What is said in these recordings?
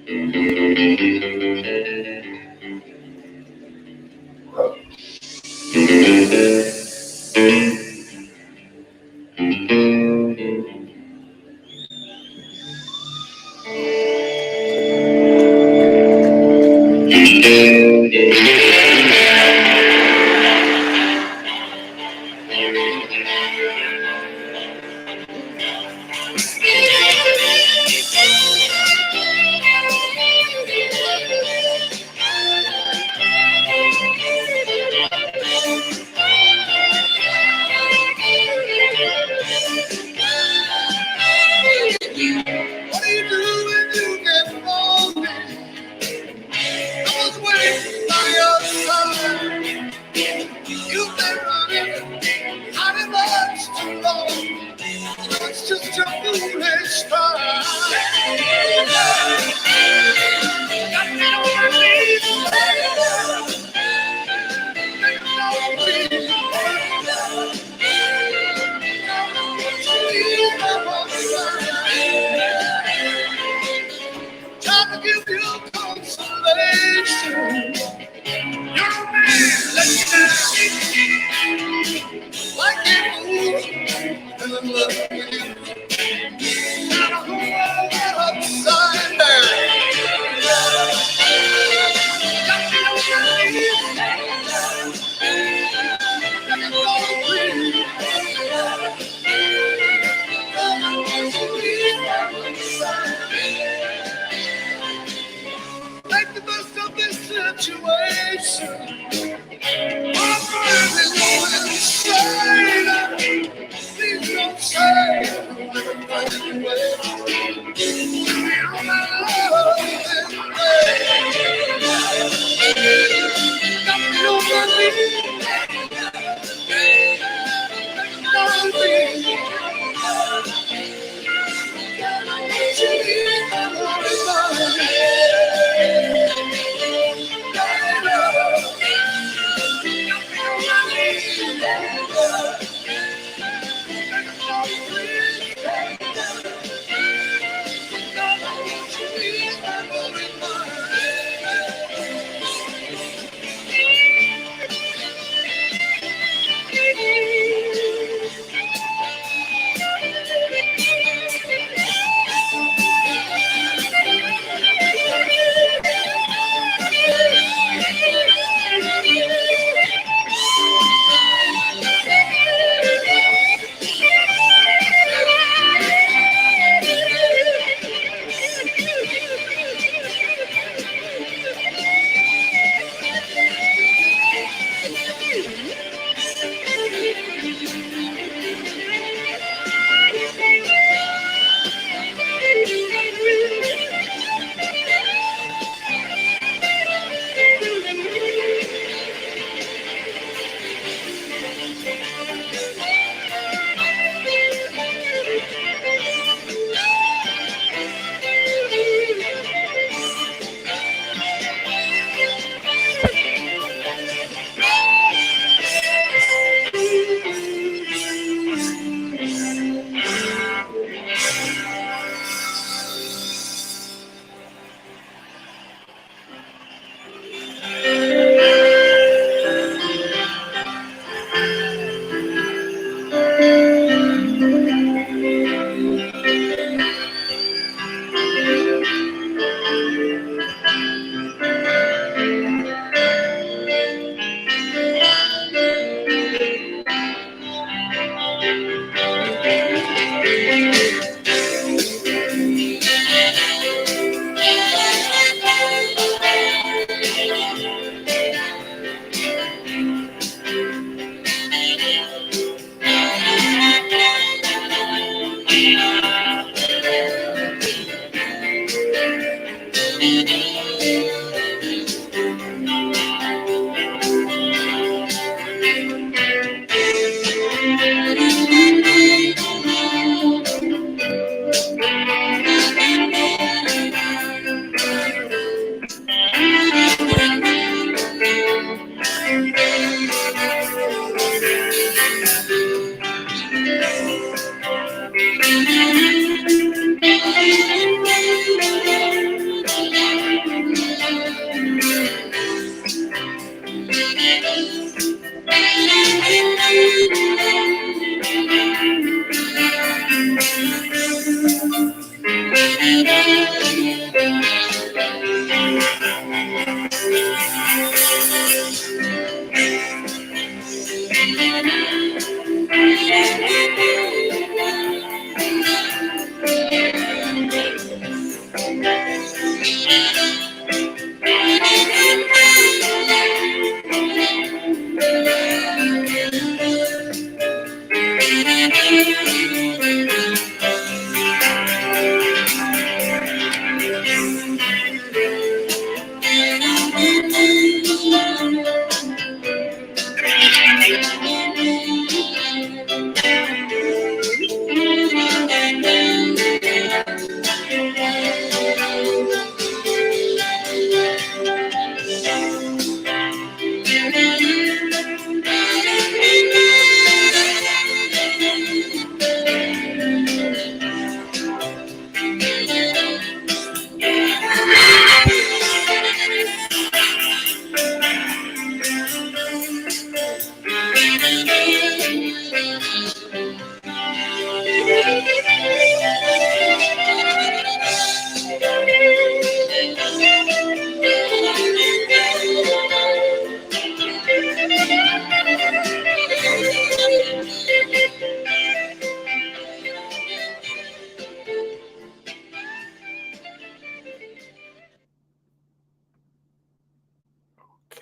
What do you do when you get lonely? I was waiting by your side. You've been running, hiding much too long. It's just your foolish pride. Got me on my knees, begging on me. Please, my time to give you consolation. You're a man, let me down. Like you, and I'm loving you. Got a whole world upside down. Got me on my knees, begging for me. Make the best of this situation. I'm really going insane. Please don't say anyway. You're my love in vain. Got me on my knees, begging for me.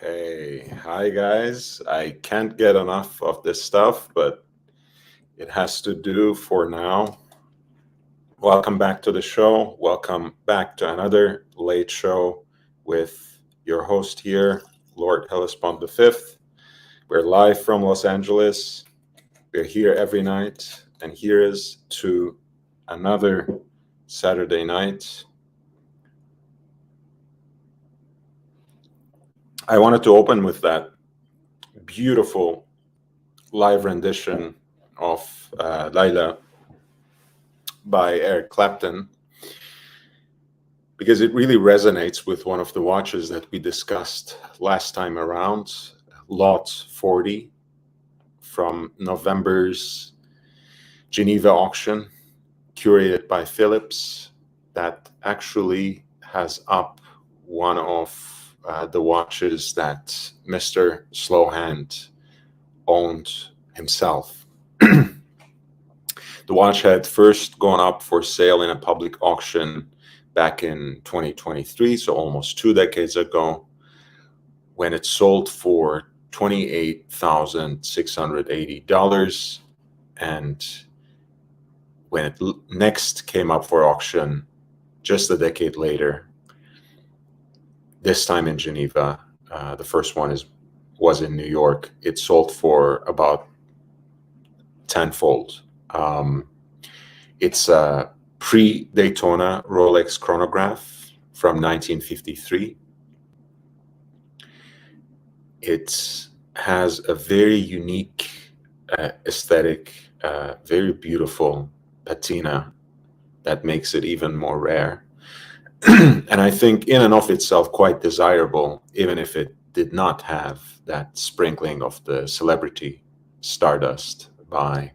Okay. Hi, guys. I can't get enough of this stuff, but it has to do for now. Welcome back to the show. Welcome back to another late show with your host here, Lord Hellespont V. We're live from Los Angeles. We're here every night, and here is to another Saturday night. I wanted to open with that beautiful live rendition of Laila by Eric Clapton, because it really resonates with one of the watches that we discussed last time around, Lot 40 from November's Geneva auction, curated by Philips, that actually has up one of the watches that Mr. Slowhand owned himself. The watch had first gone up for sale in a public auction back in 2023, so almost 2 decades ago, when it sold for $28,680. And when it next came up for auction just a decade later, this time in Geneva, the first one was in New York, it sold for about tenfold. It's a pre-Daytona Rolex chronograph from 1953. It has a very unique aesthetic, very beautiful patina that makes it even more rare. And I think in and of itself quite desirable, even if it did not have that sprinkling of the celebrity stardust by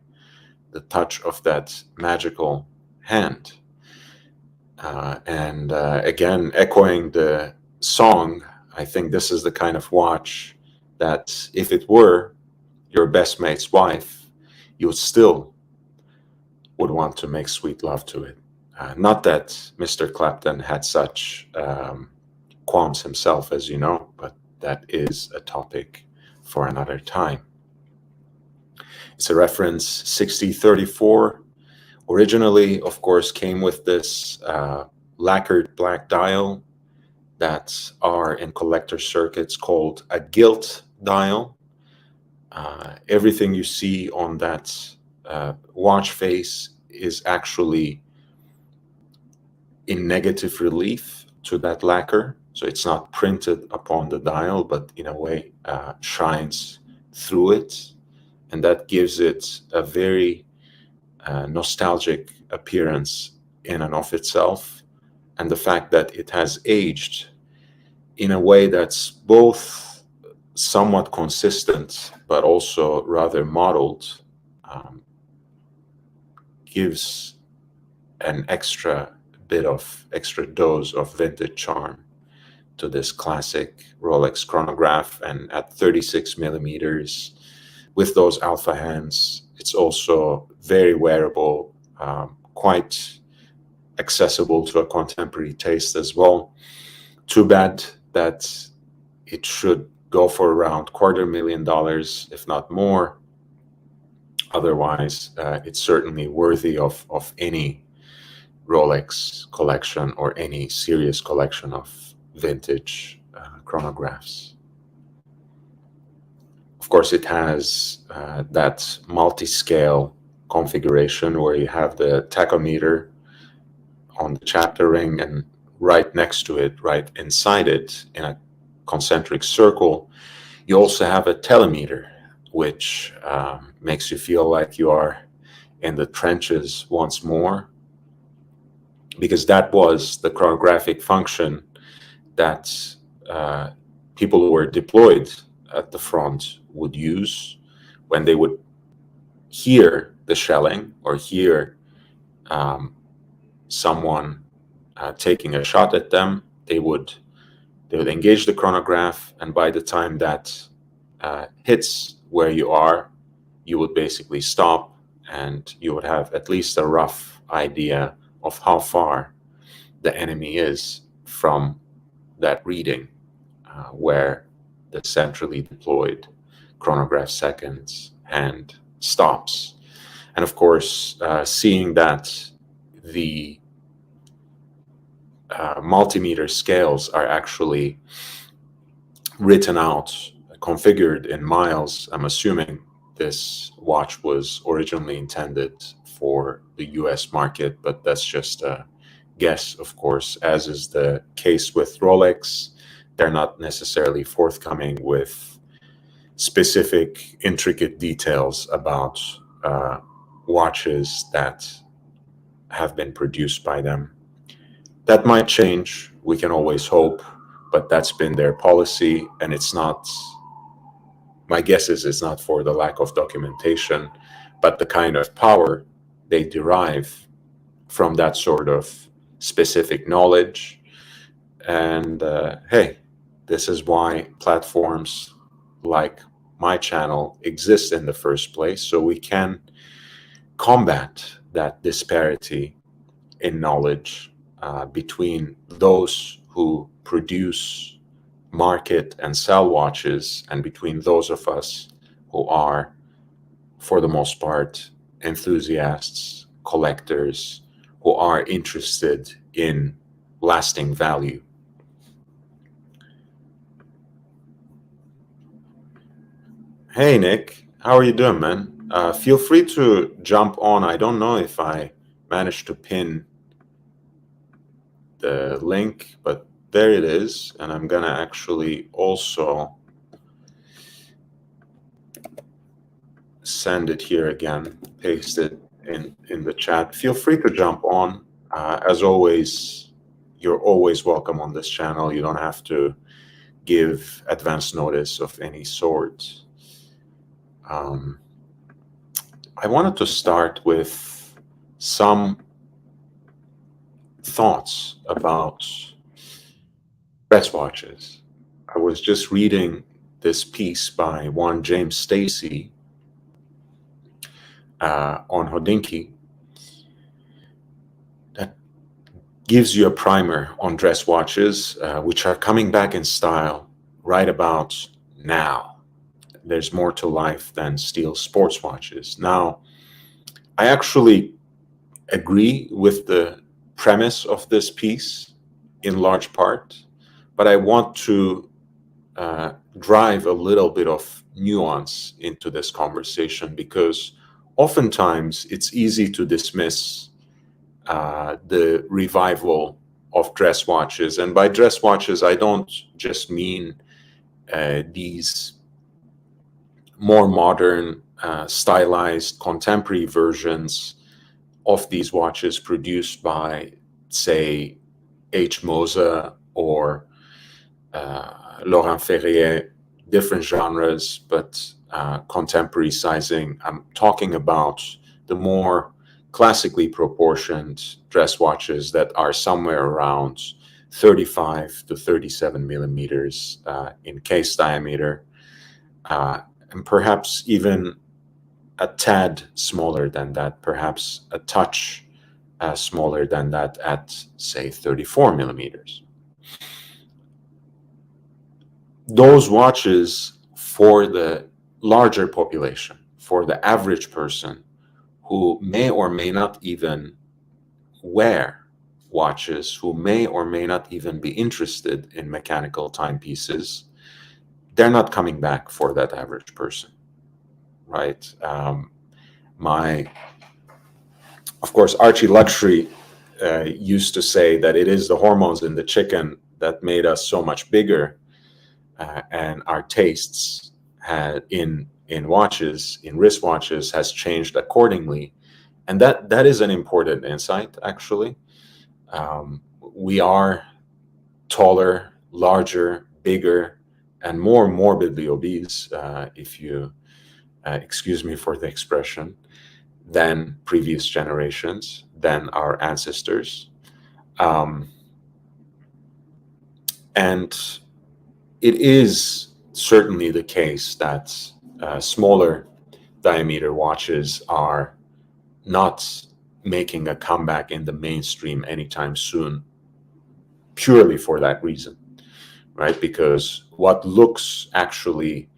the touch of that magical hand. And again, echoing the song, I think this is the kind of watch that if it were your best mate's wife, you still would want to make sweet love to it. Not that Mr. Clapton had such qualms himself, as you know, but that is a topic for another time. It's a reference 6034. Originally, of course, came with this lacquered black dial that are in collector circuits called a gilt dial. Everything you see on that watch face is actually in negative relief to that lacquer. So it's not printed upon the dial, but in a way shines through it. And that gives it a very nostalgic appearance in and of itself. And the fact that it has aged in a way that's both somewhat consistent, but also rather modeled, gives an extra dose of vintage charm to this classic Rolex chronograph. And at 36 millimeters with those alpha hands, it's also very wearable, quite accessible to a contemporary taste as well. Too bad that it should go for around $250,000, if not more. Otherwise, it's certainly worthy of any Rolex collection or any serious collection of vintage chronographs. Of course, it has that multi-scale configuration where you have the tachometer on the chapter ring, and right next to it, right inside it, in a concentric circle, you also have a telemeter, which makes you feel like you are in the trenches once more, because that was the chronographic function that people who were deployed at the front would use when they would hear the shelling or hear someone taking a shot at them. They would engage the chronograph, and by the time that hits where you are, you would basically stop, and you would have at least a rough idea of how far the enemy is from that reading, where the centrally deployed chronograph seconds and stops. And of course, seeing that the multimeter scales are actually written out, configured in miles, I'm assuming this watch was originally intended for the US market, but that's just a guess, of course, as is the case with Rolex. They're not necessarily forthcoming with specific, intricate details about watches that have been produced by them. That might change, we can always hope, but that's been their policy, and it's not, my guess is it's not for the lack of documentation, but the kind of power they derive from that sort of specific knowledge. And hey, this is why platforms like my channel exist in the first place, so we can combat that disparity in knowledge between those who produce, market, and sell watches, and between those of us who are, for the most part, enthusiasts, collectors, who are interested in lasting value. Hey, Nick, how are you doing, man? Feel free to jump on. I don't know if I managed to pin the link, but there it is. And I'm going to actually also send it here again, paste it in the chat. Feel free to jump on. As always, you're always welcome on this channel. You don't have to give advance notice of any sort. I wanted to start with some thoughts about dress watches. I was just reading this piece by one James Stacy on Hodinkee that gives you a primer on dress watches, which are coming back in style right about now. There's more to life than steel sports watches. Now, I actually agree with the premise of this piece in large part, but I want to drive a little bit of nuance into this conversation, because oftentimes it's easy to dismiss the revival of dress watches. And by dress watches, I don't just mean these more modern, stylized, contemporary versions of these watches produced by, say, H. Moser or Laurent Ferrier, different genres, but contemporary sizing. I'm talking about the more classically proportioned dress watches that are somewhere around 35 to 37 millimeters in case diameter, and perhaps even a tad smaller than that, perhaps a touch smaller than that at, say, 34 millimeters. Those watches, for the larger population, for the average person who may or may not even wear watches, who may or may not even be interested in mechanical timepieces, they're not coming back for that average person, right? Of course, Archie Luxury used to say that it is the hormones in the chicken that made us so much bigger, and our tastes in watches, in wristwatches, has changed accordingly. And that is an important insight, actually. We are taller, larger, bigger, and more morbidly obese, if you excuse me for the expression, than previous generations, than our ancestors. And it is certainly the case that smaller diameter watches are not making a comeback in the mainstream anytime soon, purely for that reason, right? Because what looks actually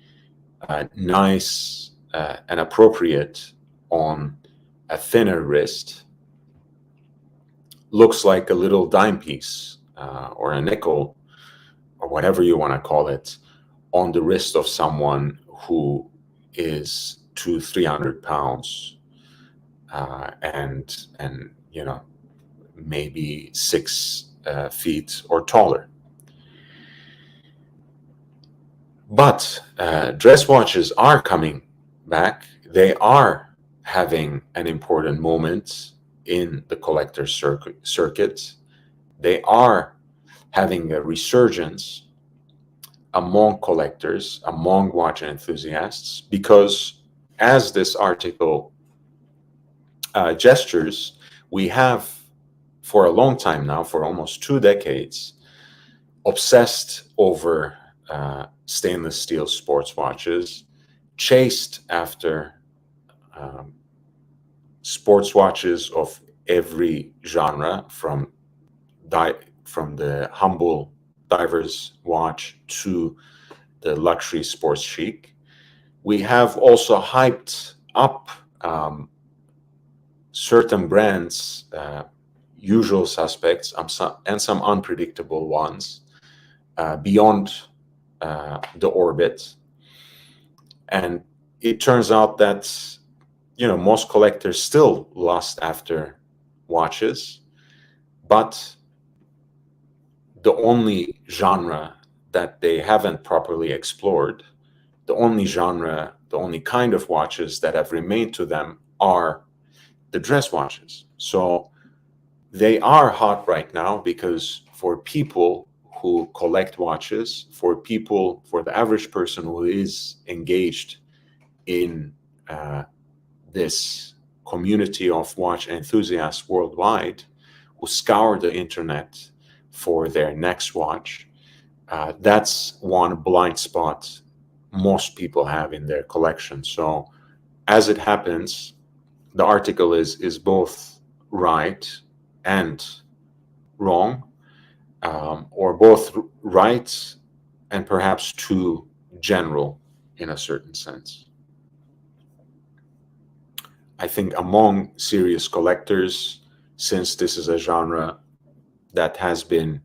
nice and appropriate on a thinner wrist looks like a little dime piece or a nickel or whatever you want to call it on the wrist of someone who is 200-300 pounds and maybe 6 feet or taller. But dress watches are coming back. They are having an important moment in the collector circuit. They are having a resurgence among collectors, among watch enthusiasts, because as this article gestures, we have for a long time now, for almost 2 decades, obsessed over stainless steel sports watches, chased after sports watches of every genre, from the humble diver's watch to the luxury sports chic. We have also hyped up certain brands, usual suspects, and some unpredictable ones beyond the orbit. And it turns out that most collectors still lust after watches, but the only genre that they haven't properly explored, the only kind of watches that have remained to them are the dress watches. So they are hot right now because for people who collect watches, for the average person who is engaged in this community of watch enthusiasts worldwide, who scour the internet for their next watch, that's one blind spot most people have in their collection. So as it happens, the article is both right and wrong, or both right and perhaps too general in a certain sense. I think among serious collectors, since this is a genre that has been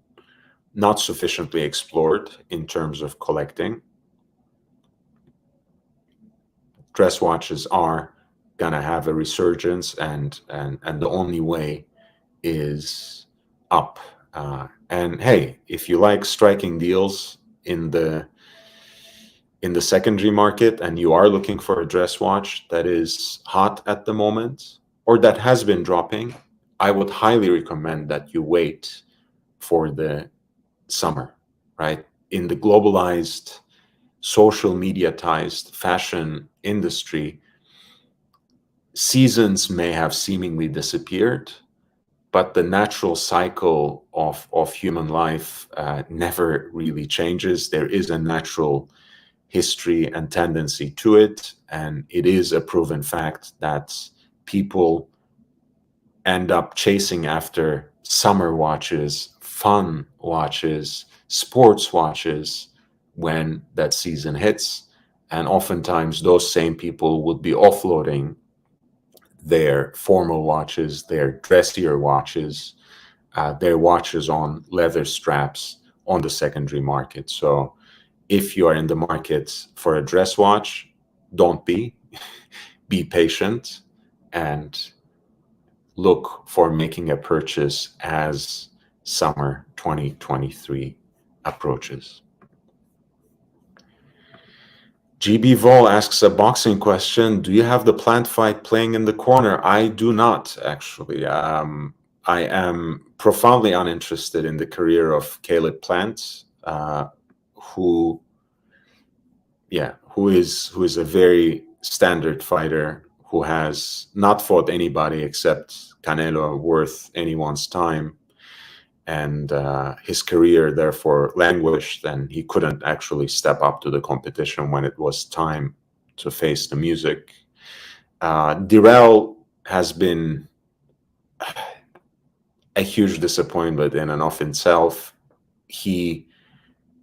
not sufficiently explored in terms of collecting, dress watches are gonna have a resurgence, and the only way is up. And hey, if you like striking deals in the secondary market and you are looking for a dress watch that is hot at the moment or that has been dropping, I would highly recommend that you wait for the summer, right? In the globalized, social media-tized fashion industry, seasons may have seemingly disappeared, but the natural cycle of human life never really changes. There is a natural history and tendency to it, and it is a proven fact that people end up chasing after summer watches, fun watches, sports watches when that season hits. And oftentimes those same people would be offloading their formal watches, their dressier watches, their watches on leather straps on the secondary market. So if you are in the market for a dress watch, don't be patient and look for making a purchase as summer 2023 approaches. GB Vol asks a boxing question. Do you have the Plant fight playing in the corner? I do not, actually. I am profoundly uninterested in the career of Caleb Plant, who is a very standard fighter who has not fought anybody except Canelo worth anyone's time, and his career therefore languished, and he couldn't actually step up to the competition when it was time to face the music. Dirrell has been a huge disappointment in and of himself. He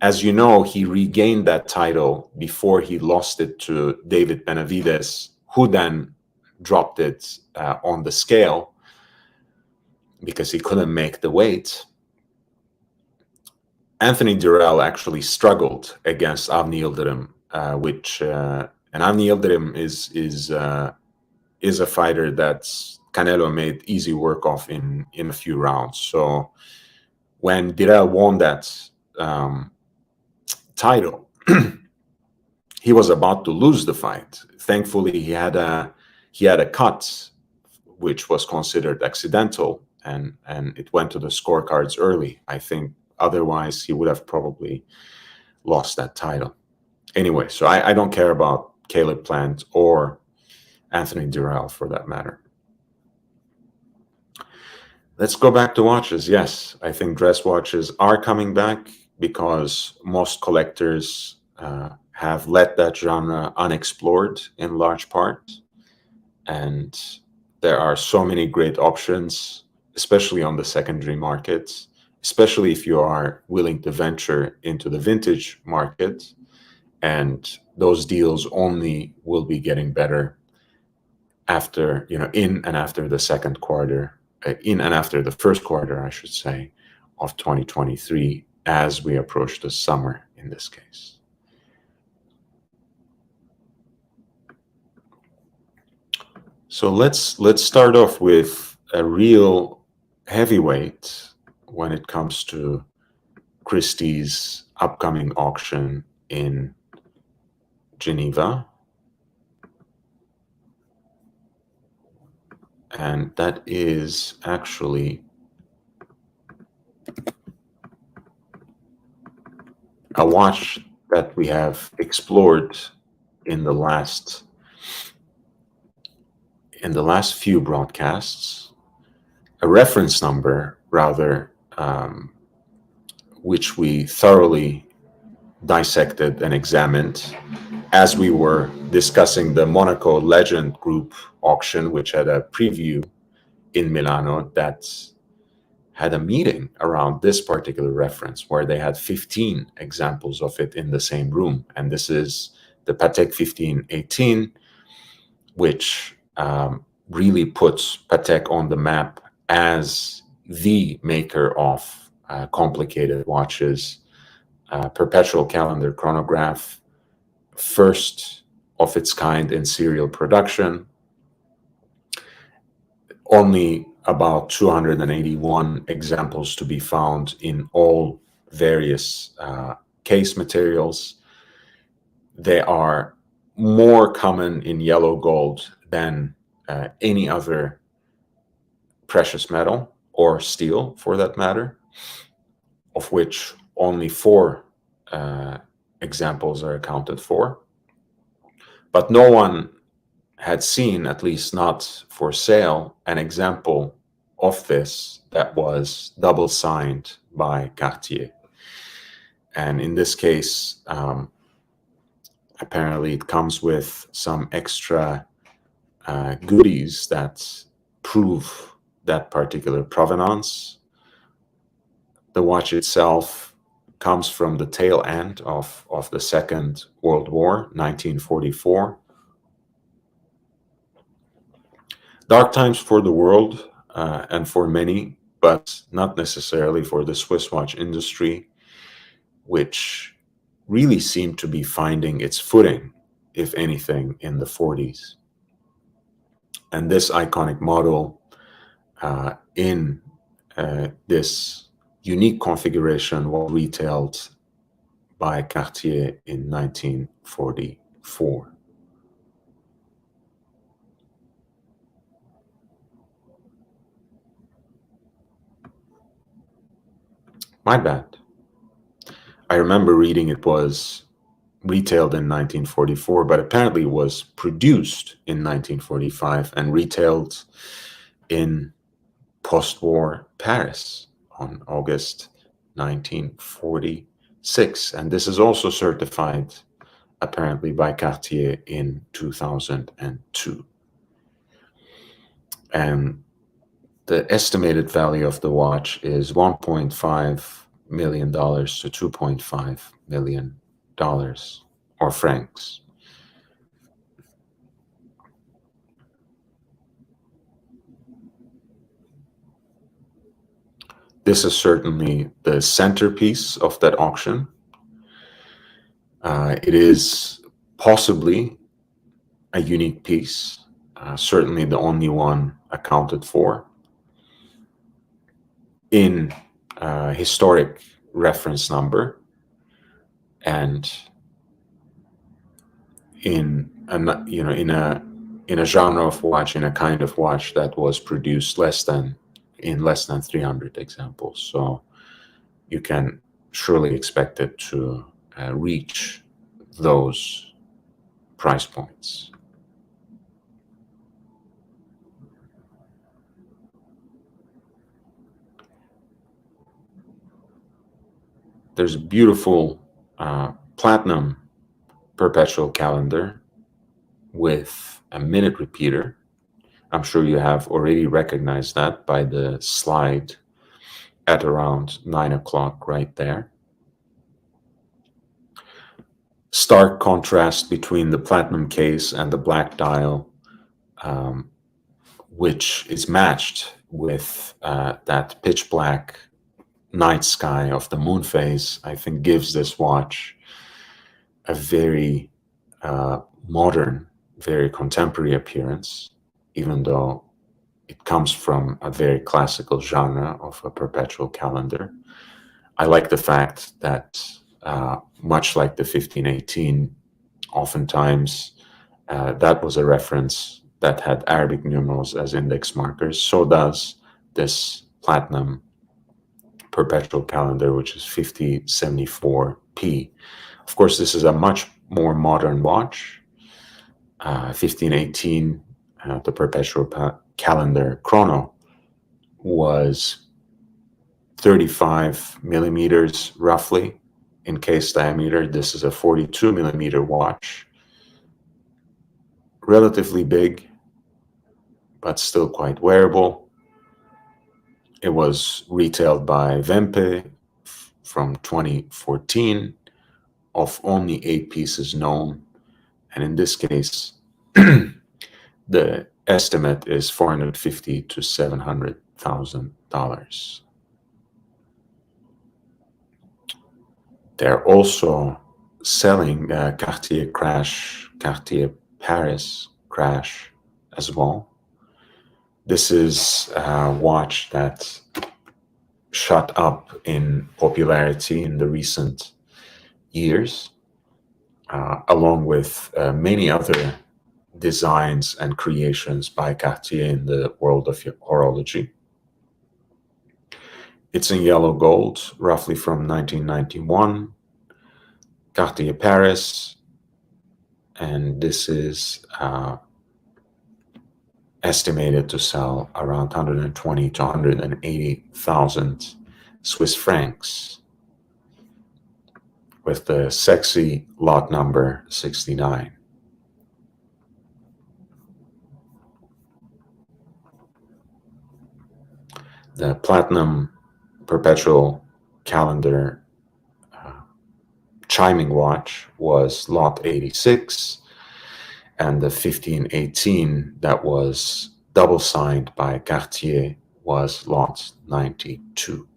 As you know, he regained that title before he lost it to David Benavides, who then dropped it on the scale because he couldn't make the weight. Anthony Durrell actually struggled against Avni Yildirim, and Avni Yildirim is a fighter that Canelo made easy work of in a few rounds. So when Durrell won that title, he was about to lose the fight. Thankfully, he had a cut, which was considered accidental, and it went to the scorecards early. I think otherwise he would have probably lost that title. Anyway, so I don't care about Caleb Plant or Anthony Durrell for that matter. Let's go back to watches. Yes, I think dress watches are coming back because most collectors have let that genre unexplored in large part. And there are so many great options, especially on the secondary market, especially if you are willing to venture into the vintage market. And those deals only will be getting better after, in and after the second quarter, in and after the first quarter, I should say, of 2023, as we approach the summer in this case. So let's start off with a real heavyweight when it comes to Christie's upcoming auction in Geneva. And that is actually a watch that we have explored in the last few broadcasts, a reference number rather, which we thoroughly dissected and examined as we were discussing the Monaco Legend Group auction, which had a preview in Milano that had a meeting around this particular reference where they had 15 examples of it in the same room. And this is the Patek 1518, which really puts Patek on the map as the maker of complicated watches, perpetual calendar chronograph, first of its kind in serial production. Only about 281 examples to be found in all various case materials. They are more common in yellow gold than any other precious metal or steel for that matter, of which only 4 examples are accounted for. But no one had seen, at least not for sale, an example of this that was double signed by Cartier. And in this case, apparently it comes with some extra goodies that prove that particular provenance. The watch itself comes from the tail end of the Second World War, 1944. Dark times for the world and for many, but not necessarily for the Swiss watch industry, which really seemed to be finding its footing, if anything, in the 40s. And this iconic model in this unique configuration was retailed by Cartier in 1944. My bad. I remember reading it was retailed in 1944, but apparently it was produced in 1945 and retailed in post-war Paris on August 1946. And this is also certified apparently by Cartier in 2002. And the estimated value of the watch is $1.5 million to $2.5 million or francs. This is certainly the centerpiece of that auction. It is possibly a unique piece, certainly the only one accounted for in historic reference number and in a genre of watch, in a kind of watch that was produced less than 300 examples. So you can surely expect it to reach those price points. There's a beautiful platinum perpetual calendar with a minute repeater. I'm sure you have already recognized that by the slide at around 9 o'clock right there. Stark contrast between the platinum case and the black dial, which is matched with that pitch black night sky of the moon phase, I think gives this watch a very modern, very contemporary appearance, even though it comes from a very classical genre of a perpetual calendar. I like the fact that, much like the 1518, oftentimes that was a reference that had Arabic numerals as index markers. So does this platinum perpetual calendar, which is 5074P. Of course, this is a much more modern watch. 1518, the perpetual calendar chrono, was 35 millimeters roughly in case diameter. This is a 42 millimeter watch. Relatively big, but still quite wearable. It was retailed by Vempe from 2014, of only 8 pieces known. And in this case, the estimate is $450,000 to $700,000. They're also selling Cartier Paris Crash as well. This is a watch that shot up in popularity in the recent years, along with many other designs and creations by Cartier in the world of horology. It's in yellow gold, roughly from 1991, Cartier Paris, and this is estimated to sell around 120 to 180,000 Swiss francs, with the sexy lot number 69. The platinum perpetual calendar chiming watch was lot 86, and the 1518 that was double signed by Cartier was lot 92.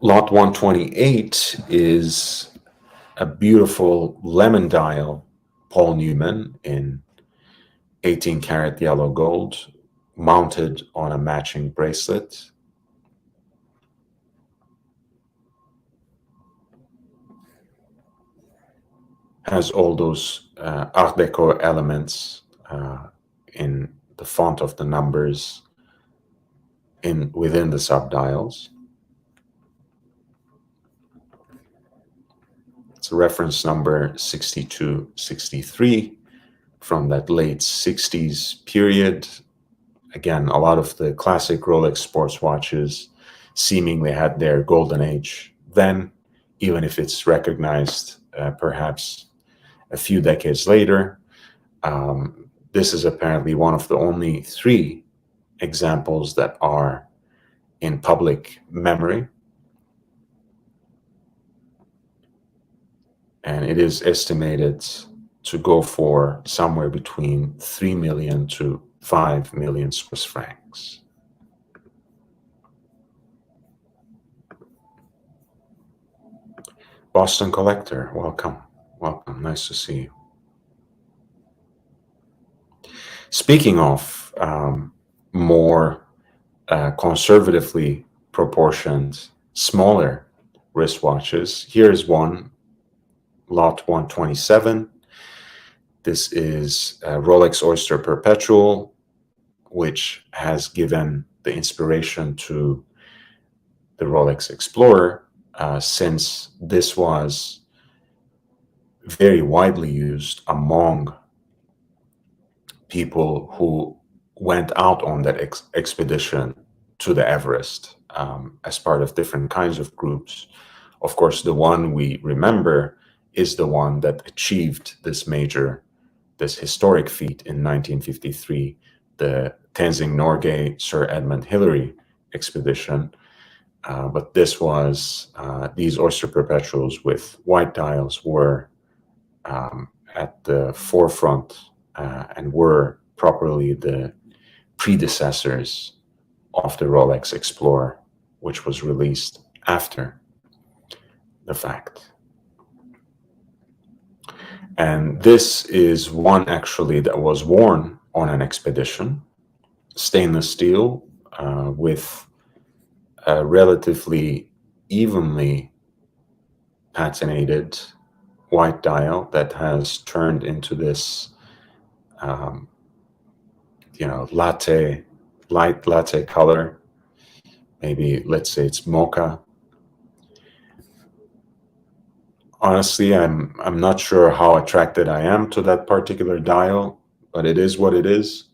Lot 128 is a beautiful lemon dial Paul Newman in 18 karat yellow gold, mounted on a matching bracelet. Has all those Art Deco elements in the font of the numbers within the subdials. It's a reference number 6263 from that late 60s period. Again, a lot of the classic Rolex sports watches seemingly had their golden age then, even if it's recognized perhaps a few decades later. This is apparently one of the only 3 examples that are in public memory. And it is estimated to go for somewhere between 3 million to 5 million Swiss francs. Boston Collector, welcome. Welcome, nice to see you. Speaking of more conservatively proportioned, smaller wristwatches, here's one, lot 127. This is a Rolex Oyster Perpetual, which has given the inspiration to the Rolex Explorer, since this was very widely used among people who went out on that expedition to the Everest, as part of different kinds of groups. Of course, the one we remember is the one that achieved this historic feat in 1953, the Tenzing Norgay Sir Edmund Hillary expedition. But this was, these Oyster Perpetuals with white dials were at the forefront and were properly the predecessors of the Rolex Explorer, which was released after the fact. And this is one actually that was worn on an expedition, stainless steel, with a relatively evenly patinated white dial that has turned into this, light latte color. Maybe let's say it's mocha. Honestly, I'm not sure how attracted I am to that particular dial, but it is what it is.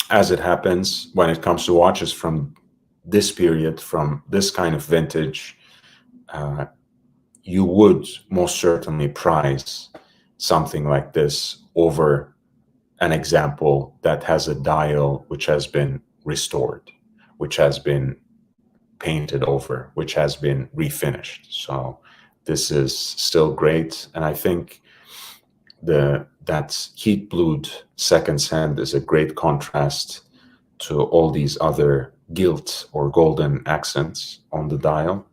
As it happens, when it comes to watches from this period, from this kind of vintage, you would most certainly prize something like this over an example that has a dial which has been restored, which has been painted over, which has been refinished. So this is still great, and I think that heat blued seconds hand is a great contrast to all these other gilt or golden accents on the dial.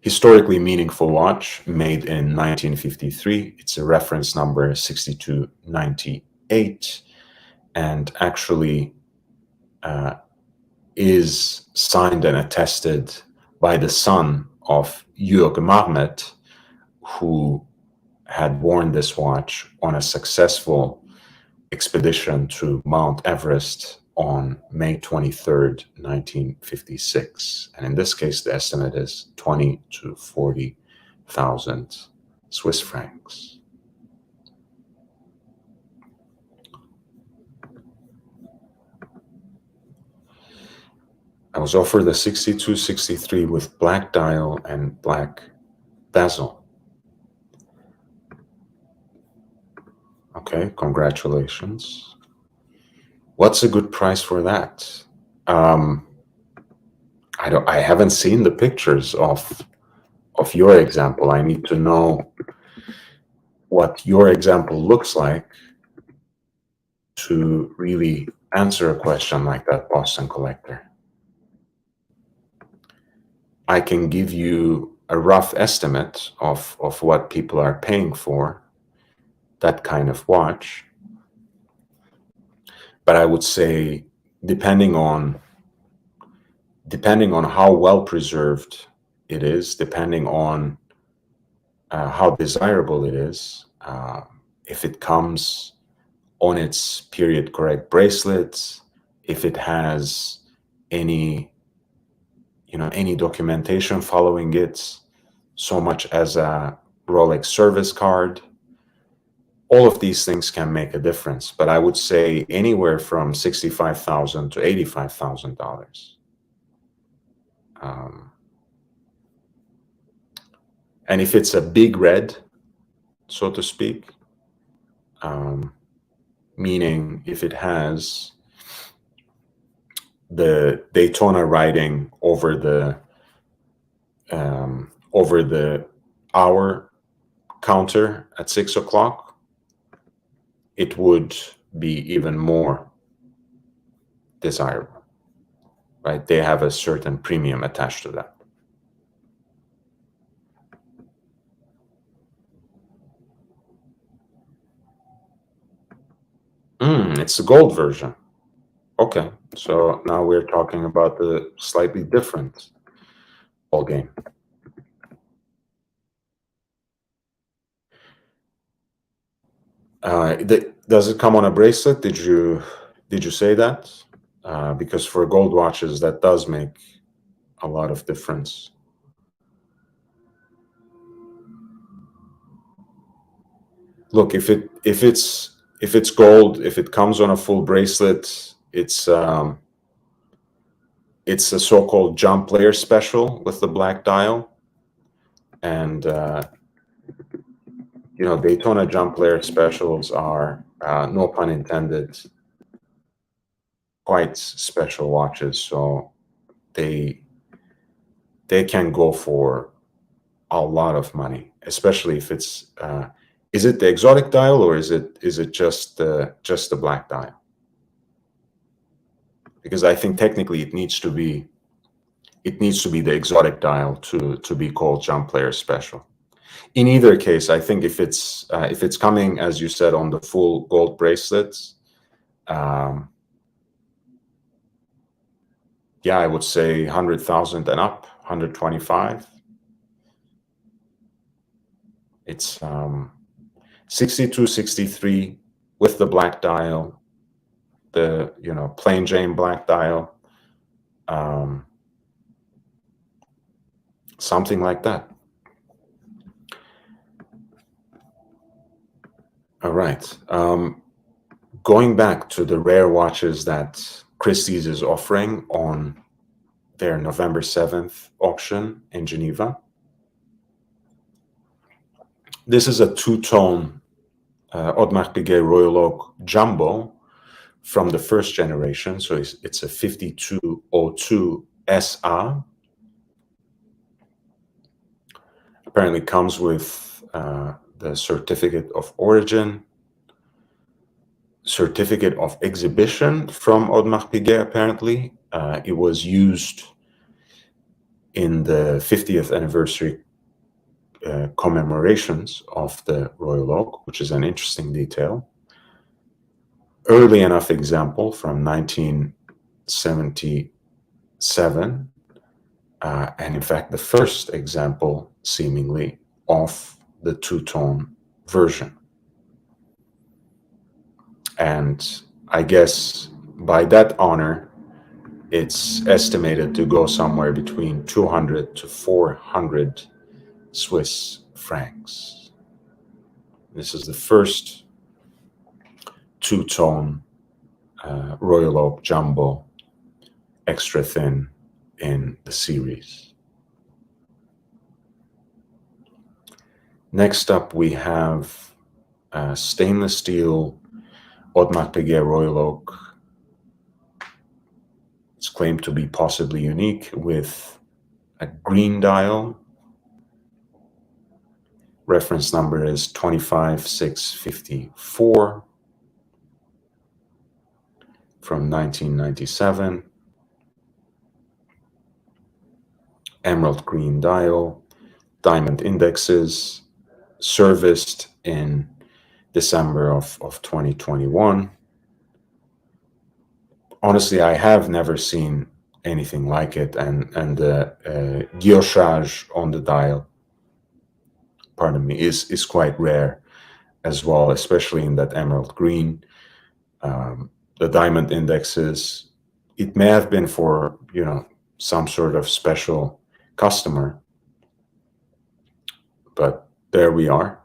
Historically meaningful watch, made in 1953. It's a reference number 6298, and actually is signed and attested by the son of Jürg Marmet, who had worn this watch on a successful expedition to Mount Everest on May 23rd, 1956. And in this case, the estimate is 20 to 40,000 Swiss francs. I was offered the 6263 with black dial and black bezel. Okay, congratulations. What's a good price for that? I haven't seen the pictures of your example. I need to know what your example looks like to really answer a question like that, Boston Collector. I can give you a rough estimate of what people are paying for that kind of watch. But I would say, depending on how well preserved it is, depending on how desirable it is, if it comes on its period correct bracelets, if it has any documentation following it, so much as a Rolex service card, all of these things can make a difference. But I would say anywhere from $65,000 to $85,000. And if it's a big red, so to speak. Meaning if it has the Daytona writing over the hour counter at 6 o'clock, it would be even more desirable, right? They have a certain premium attached to that. It's the gold version. Okay, so now we're talking about the slightly different ball game. Does it come on a bracelet? Did you say that? Because for gold watches, that does make a lot of difference. Look, if it's gold, if it comes on a full bracelet, it's a so-called jump layer special with the black dial, and Daytona jump layer specials are, no pun intended, quite special watches. So they can go for a lot of money, especially if it's. Is it the exotic dial or is it just the black dial? Because I think technically it needs to be the exotic dial to be called jump player special. In either case, I think if it's coming, as you said, on the full gold bracelets, yeah, I would say 100,000 and up, 125. It's 62, 63 with the black dial, the plain Jane black dial, something like that. All right. Going back to the rare watches that Christie's is offering on their November 7th auction in Geneva. This is a two-tone Audemars Piguet Royal Oak Jumbo from the first generation. So it's a 5202 SA. Apparently comes with the certificate of origin, certificate of exhibition from Audemars Piguet, apparently. It was used in the 50th anniversary commemorations of the Royal Oak, which is an interesting detail. Early enough example from 1977, and in fact the first example, seemingly, of the two-tone version. And I guess by that honor, it's estimated to go somewhere between 200 to 400 Swiss francs. This is the first two-tone Royal Oak Jumbo, extra thin in the series. Next up, we have stainless steel Audemars Piguet Royal Oak. It's claimed to be possibly unique with a green dial. Reference number is 25654 from 1997. Emerald green dial, diamond indexes, serviced in December of 2021. Honestly, I have never seen anything like it, and the guillochage on the dial, pardon me, is quite rare as well, especially in that emerald green. The diamond indexes, it may have been for some sort of special customer, but there we are.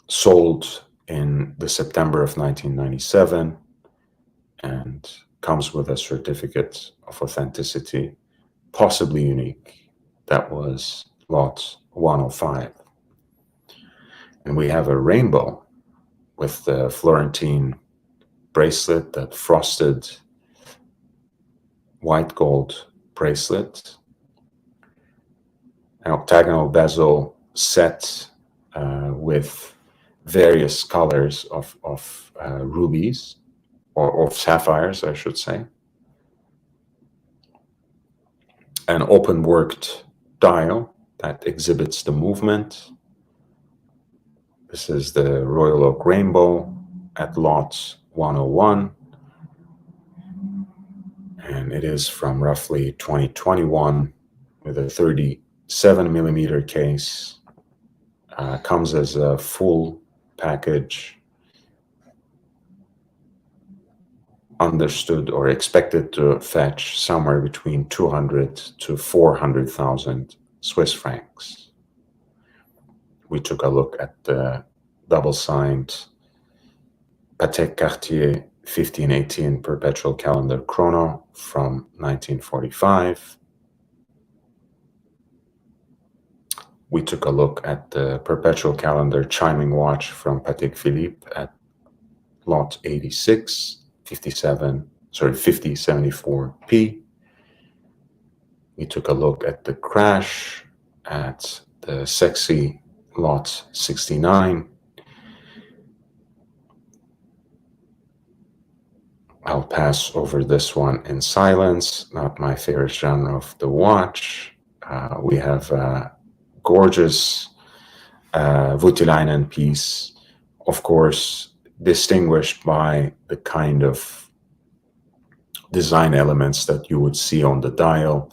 Sold in the September of 1997 and comes with a certificate of authenticity, possibly unique. That was lot 105. And we have a rainbow with the Florentine bracelet, that frosted white gold bracelet, an octagonal bezel set with various colors of rubies, or of sapphires, I should say. An open worked dial that exhibits the movement. This is the Royal Oak Rainbow at lot 101. And it is from roughly 2021 with a 37 millimeter case. Comes as a full package, understood or expected to fetch somewhere between 200 to 400,000 Swiss francs. We took a look at the double-signed Patek Cartier 1518 Perpetual Calendar Chrono from 1945. We took a look at the Perpetual Calendar Chiming Watch from Patek Philippe at lot 86, 5074P. We took a look at the crash at the sexy lot 69. I'll pass over this one in silence, not my favorite genre of the watch. We have a gorgeous Voutilainen piece, of course, distinguished by the kind of design elements that you would see on the dial,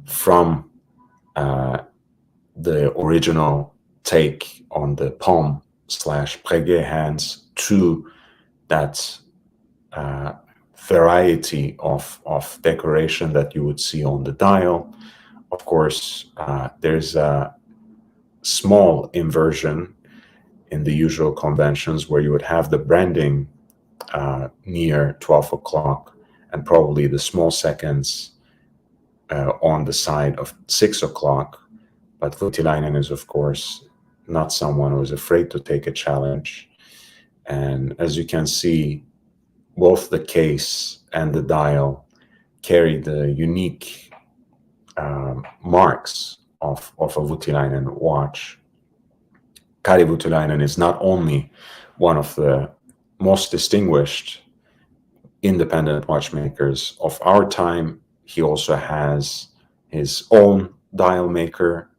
from the original take on the palm / Breguet hands to that variety of decoration that you would see on the dial. Of course, there's a small inversion in the usual conventions where you would have the branding near 12 o'clock and probably the small seconds on the side of 6 o'clock. But Voutilainen is, of course, not someone who is afraid to take a challenge. And as you can see, both the case and the dial carry the unique marks of a Voutilainen watch. Kari Voutilainen is not only one of the most distinguished independent watchmakers of our time, he also has his own dial maker.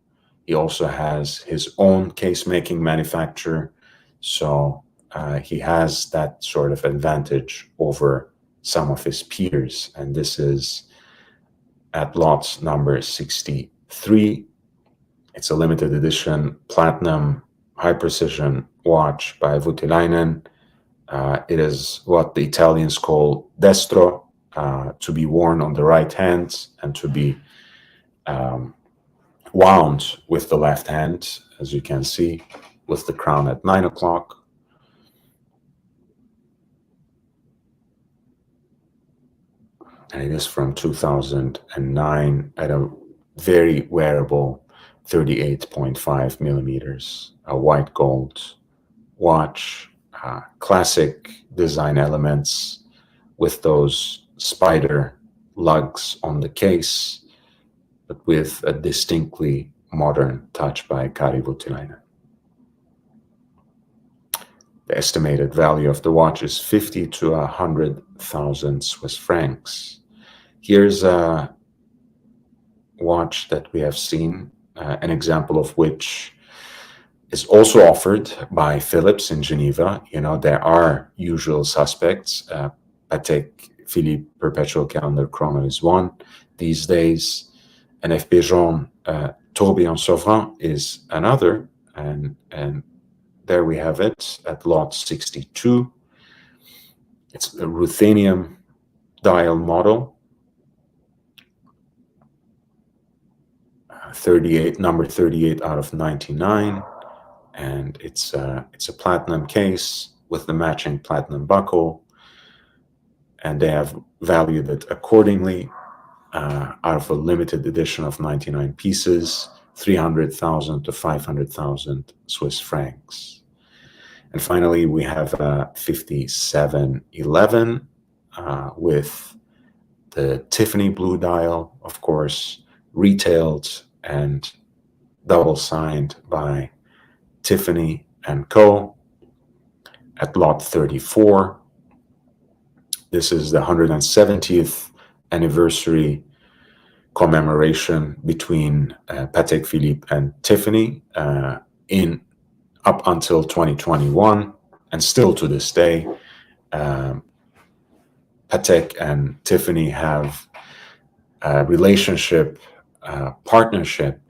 He also has his own case making manufacturer. So he has that sort of advantage over some of his peers. And this is at lot number 63. It's a limited edition platinum high precision watch by Voutilainen. It is what the Italians call destro, to be worn on the right hand and to be wound with the left hand, as you can see, with the crown at 9 o'clock. And it is from 2009 at a very wearable 38.5 millimeters, a white gold watch, classic design elements with those spider lugs on the case, but with a distinctly modern touch by Kari Voutilainen. The estimated value of the watch is 50 to 100,000 Swiss francs. Here's a watch that we have seen, an example of which is also offered by Philips in Geneva. You know, there are usual suspects. Patek Philippe Perpetual Calendar Chrono is one these days. An FP Jaune Tourbillon Sovereign is another. And there we have it at lot 62. It's a ruthenium dial model. 38, number 38 out of 99. And it's a platinum case with the matching platinum buckle. And they have valued it accordingly, out of a limited edition of 99 pieces, 300,000 to 500,000 Swiss francs. And finally, we have a 5711 with the Tiffany blue dial, of course, retailed and double signed by Tiffany and Co. at lot 34. This is the 170th anniversary commemoration between Patek Philippe and Tiffany in up until 2021, and still to this day. Patek and Tiffany have a relationship, partnership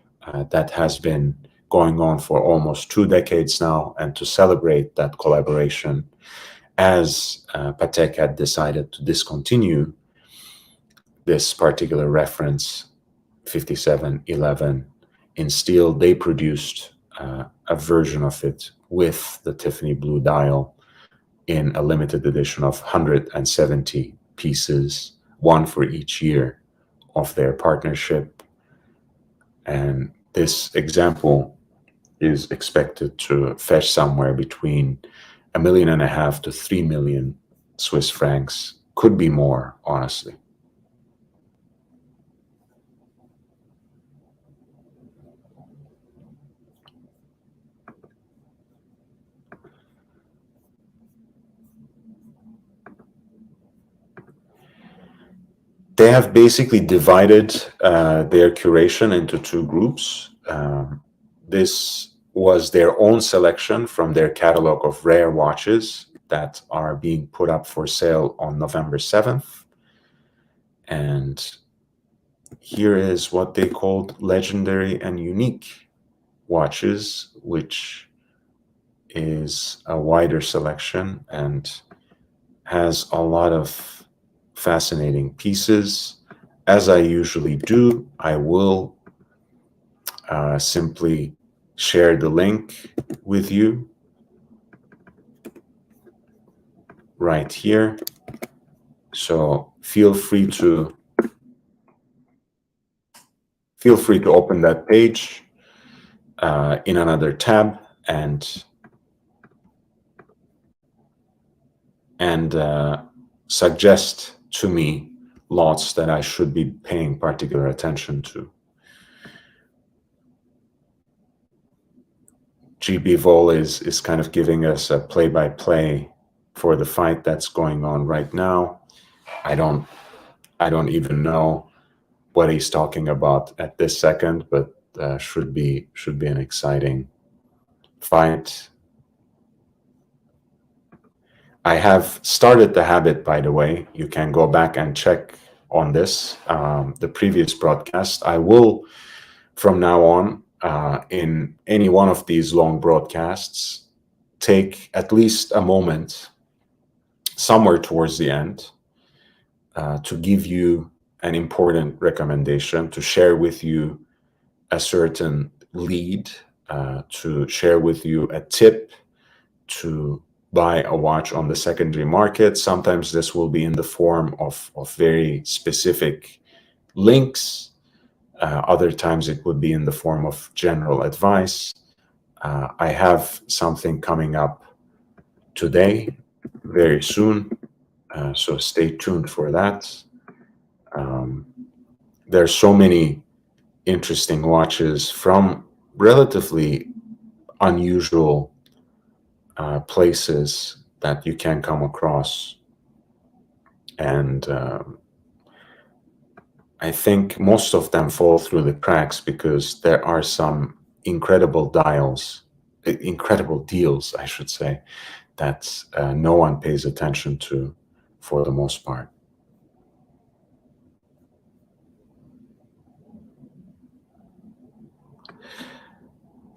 that has been going on for almost 2 decades now. And to celebrate that collaboration, as Patek had decided to discontinue this particular reference, 5711, in steel, they produced a version of it with the Tiffany blue dial in a limited edition of 170 pieces, one for each year of their partnership. And this example is expected to fetch somewhere between 1.5 million to 3 million Swiss francs. Could be more, honestly. They have basically divided their curation into 2 groups. This was their own selection from their catalog of rare watches that are being put up for sale on November 7th. And here is what they called legendary and unique watches, which is a wider selection and has a lot of fascinating pieces. As I usually do, I will simply share the link with you right here. So feel free to open that page in another tab and suggest to me lots that I should be paying particular attention to. GB Vol is kind of giving us a play-by-play for the fight that's going on right now. I don't even know what he's talking about at this second, but should be an exciting fight. I have started the habit, by the way. You can go back and check on this, the previous broadcast. I will, from now on, in any one of these long broadcasts, take at least a moment somewhere towards the end to give you an important recommendation, to share with you a certain lead, to share with you a tip to buy a watch on the secondary market. Sometimes this will be in the form of very specific links. Other times it would be in the form of general advice. I have something coming up today, very soon, so stay tuned for that. There's so many interesting watches from relatively unusual places that you can come across. And I think most of them fall through the cracks because there are some incredible deals, I should say, that no one pays attention to for the most part.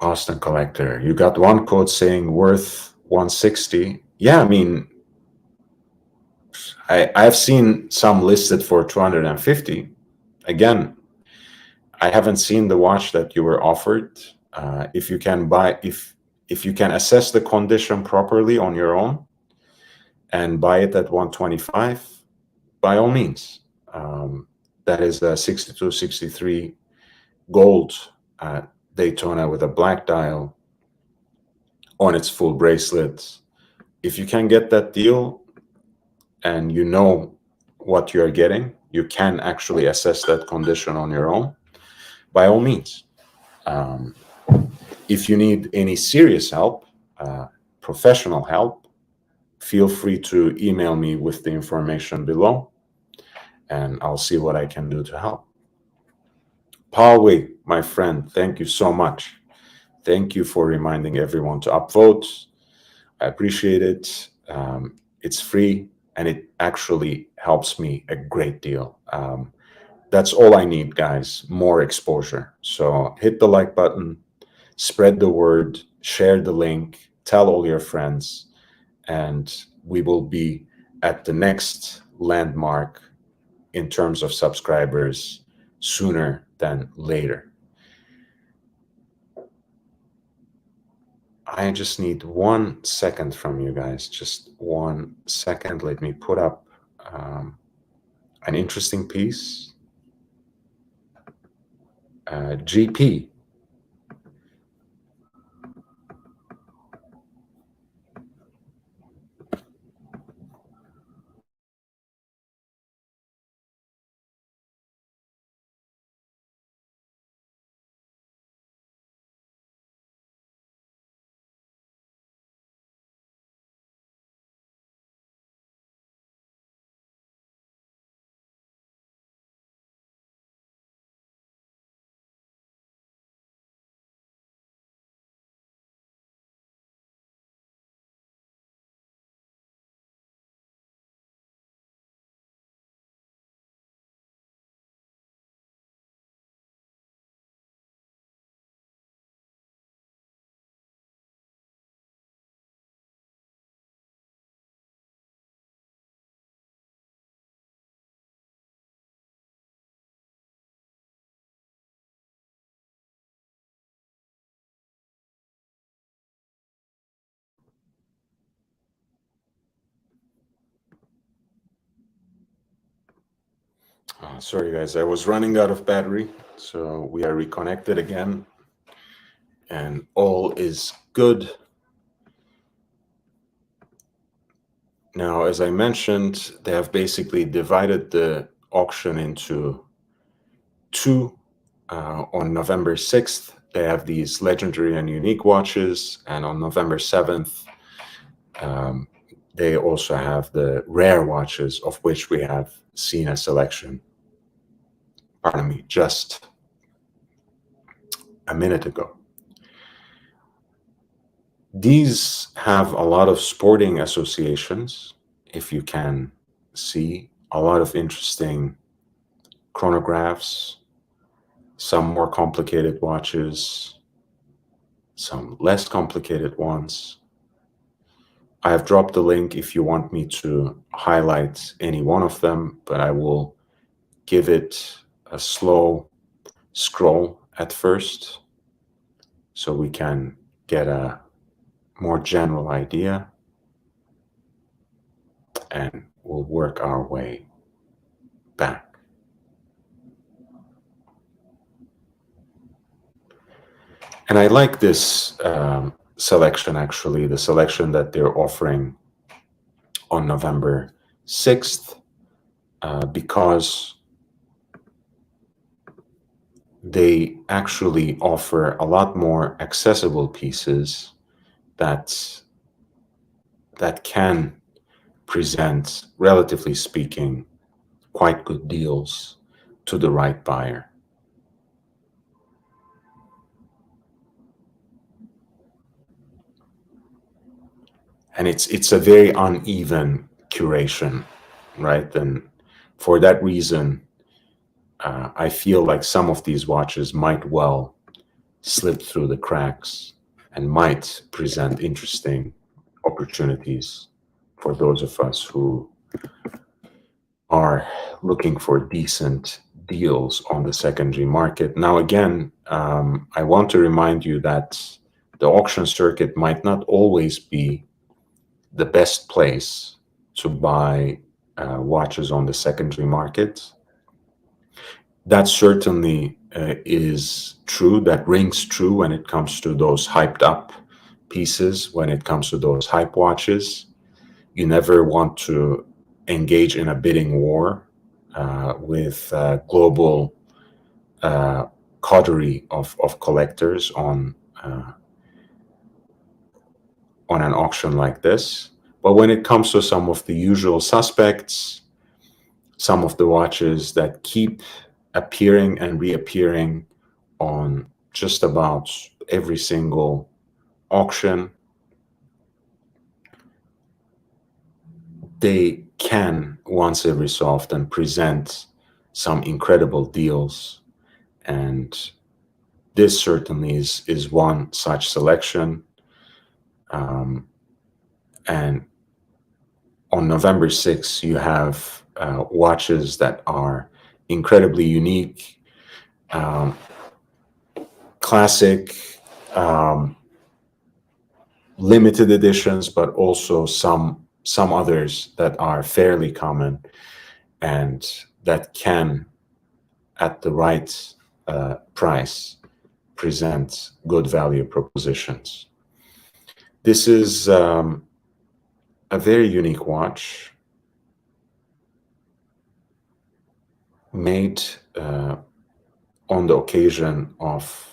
Boston Collector, you got one quote saying worth 160. Yeah, I mean, I've seen some listed for 250. Again, I haven't seen the watch that you were offered. If you can buy, if you can assess the condition properly on your own and buy it at 125, by all means. That is a 6263 gold Daytona with a black dial on its full bracelet. If you can get that deal and you know what you're getting, you can actually assess that condition on your own, by all means. If you need any serious help, professional help, feel free to email me with the information below, and I'll see what I can do to help. Paul, my friend, thank you so much. Thank you for reminding everyone to upvote. I appreciate it. It's free, and it actually helps me a great deal. That's all I need, guys, more exposure. So hit the like button, spread the word, share the link, tell all your friends, and we will be at the next landmark in terms of subscribers sooner than later. I just need 1 second from you guys, just 1 second. Let me put up an interesting piece. GP. Sorry, guys, I was running out of battery, so we are reconnected again, and all is good. Now, as I mentioned, they have basically divided the auction into two. On November 6th, they have these legendary and unique watches, and on November 7th, they also have the rare watches, of which we have seen a selection, pardon me, just a minute ago. These have a lot of sporting associations, if you can see, a lot of interesting chronographs, some more complicated watches, some less complicated ones. I have dropped the link if you want me to highlight any one of them, but I will give it a slow scroll at first so we can get a more general idea, and we'll work our way back. And I like this selection, actually, the selection that they're offering on November 6th, because they actually offer a lot more accessible pieces that can present, relatively speaking, quite good deals to the right buyer. And it's a very uneven curation, right? And for that reason, I feel like some of these watches might well slip through the cracks and might present interesting opportunities for those of us who are looking for decent deals on the secondary market. Now, again, I want to remind you that the auction circuit might not always be the best place to buy watches on the secondary market. That certainly is true, that rings true when it comes to those hyped up pieces when it comes to those hype watches. You never want to engage in a bidding war with global coterie of collectors on an auction like this. But when it comes to some of the usual suspects, some of the watches that keep appearing and reappearing on just about every single auction, they can once every so often present some incredible deals, and this certainly is one such selection. And on November 6th, you have watches that are incredibly unique, classic, limited editions, but also some others that are fairly common and that can, at the right price, present good value propositions. This is a very unique watch made on the occasion of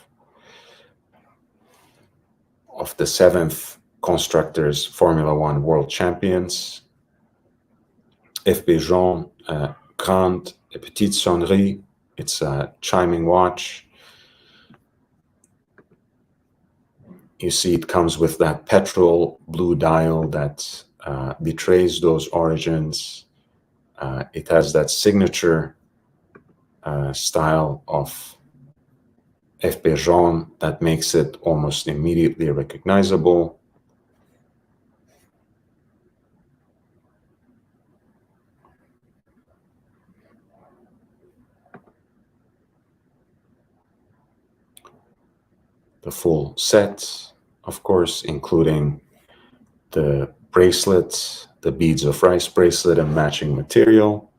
the 7th Constructors Formula One World Champions. FP Jean, Grande et Petite Sonnerie. It's a chiming watch. You see it comes with that petrol blue dial that betrays those origins. It has that signature style of FP Jean that makes it almost immediately recognizable. The full set, of course, including the bracelet, the beads of rice bracelet and matching material,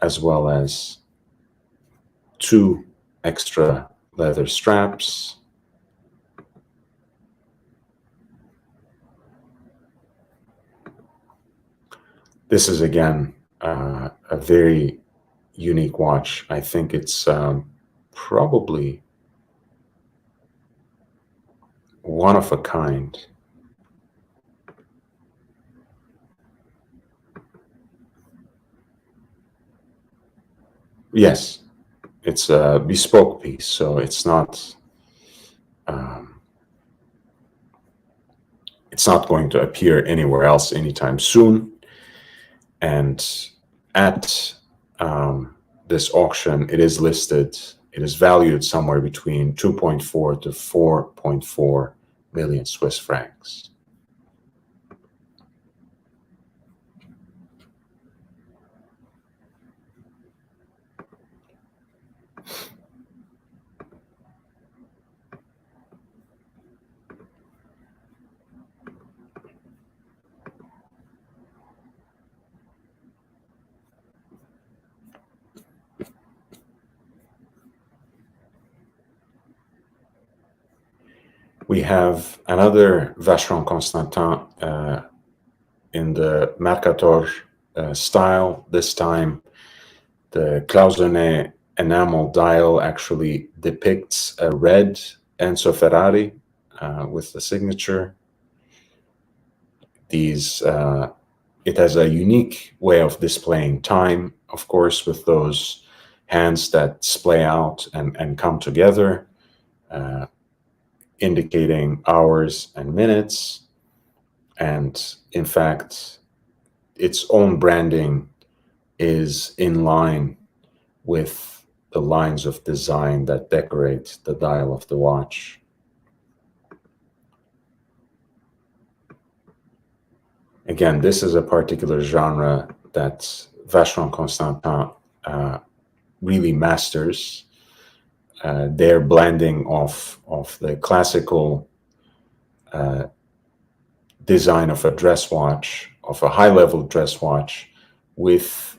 as well as 2 extra leather straps. This is again a very unique watch. I think it's probably one of a kind. Yes, it's a bespoke piece, so it's not going to appear anywhere else anytime soon. And at this auction, it is listed, it is valued somewhere between 2.4 to 4.4 million Swiss francs. We have another Vacheron Constantin in the Mercator style. This time, the Clausenet enamel dial actually depicts a red Enzo Ferrari with the signature. It has a unique way of displaying time, of course, with those hands that splay out and come together, indicating hours and minutes. And in fact, its own branding is in line with the lines of design that decorate the dial of the watch. Again, this is a particular genre that Vacheron Constantin really masters. Their blending of the classical design of a dress watch, of a high-level dress watch, with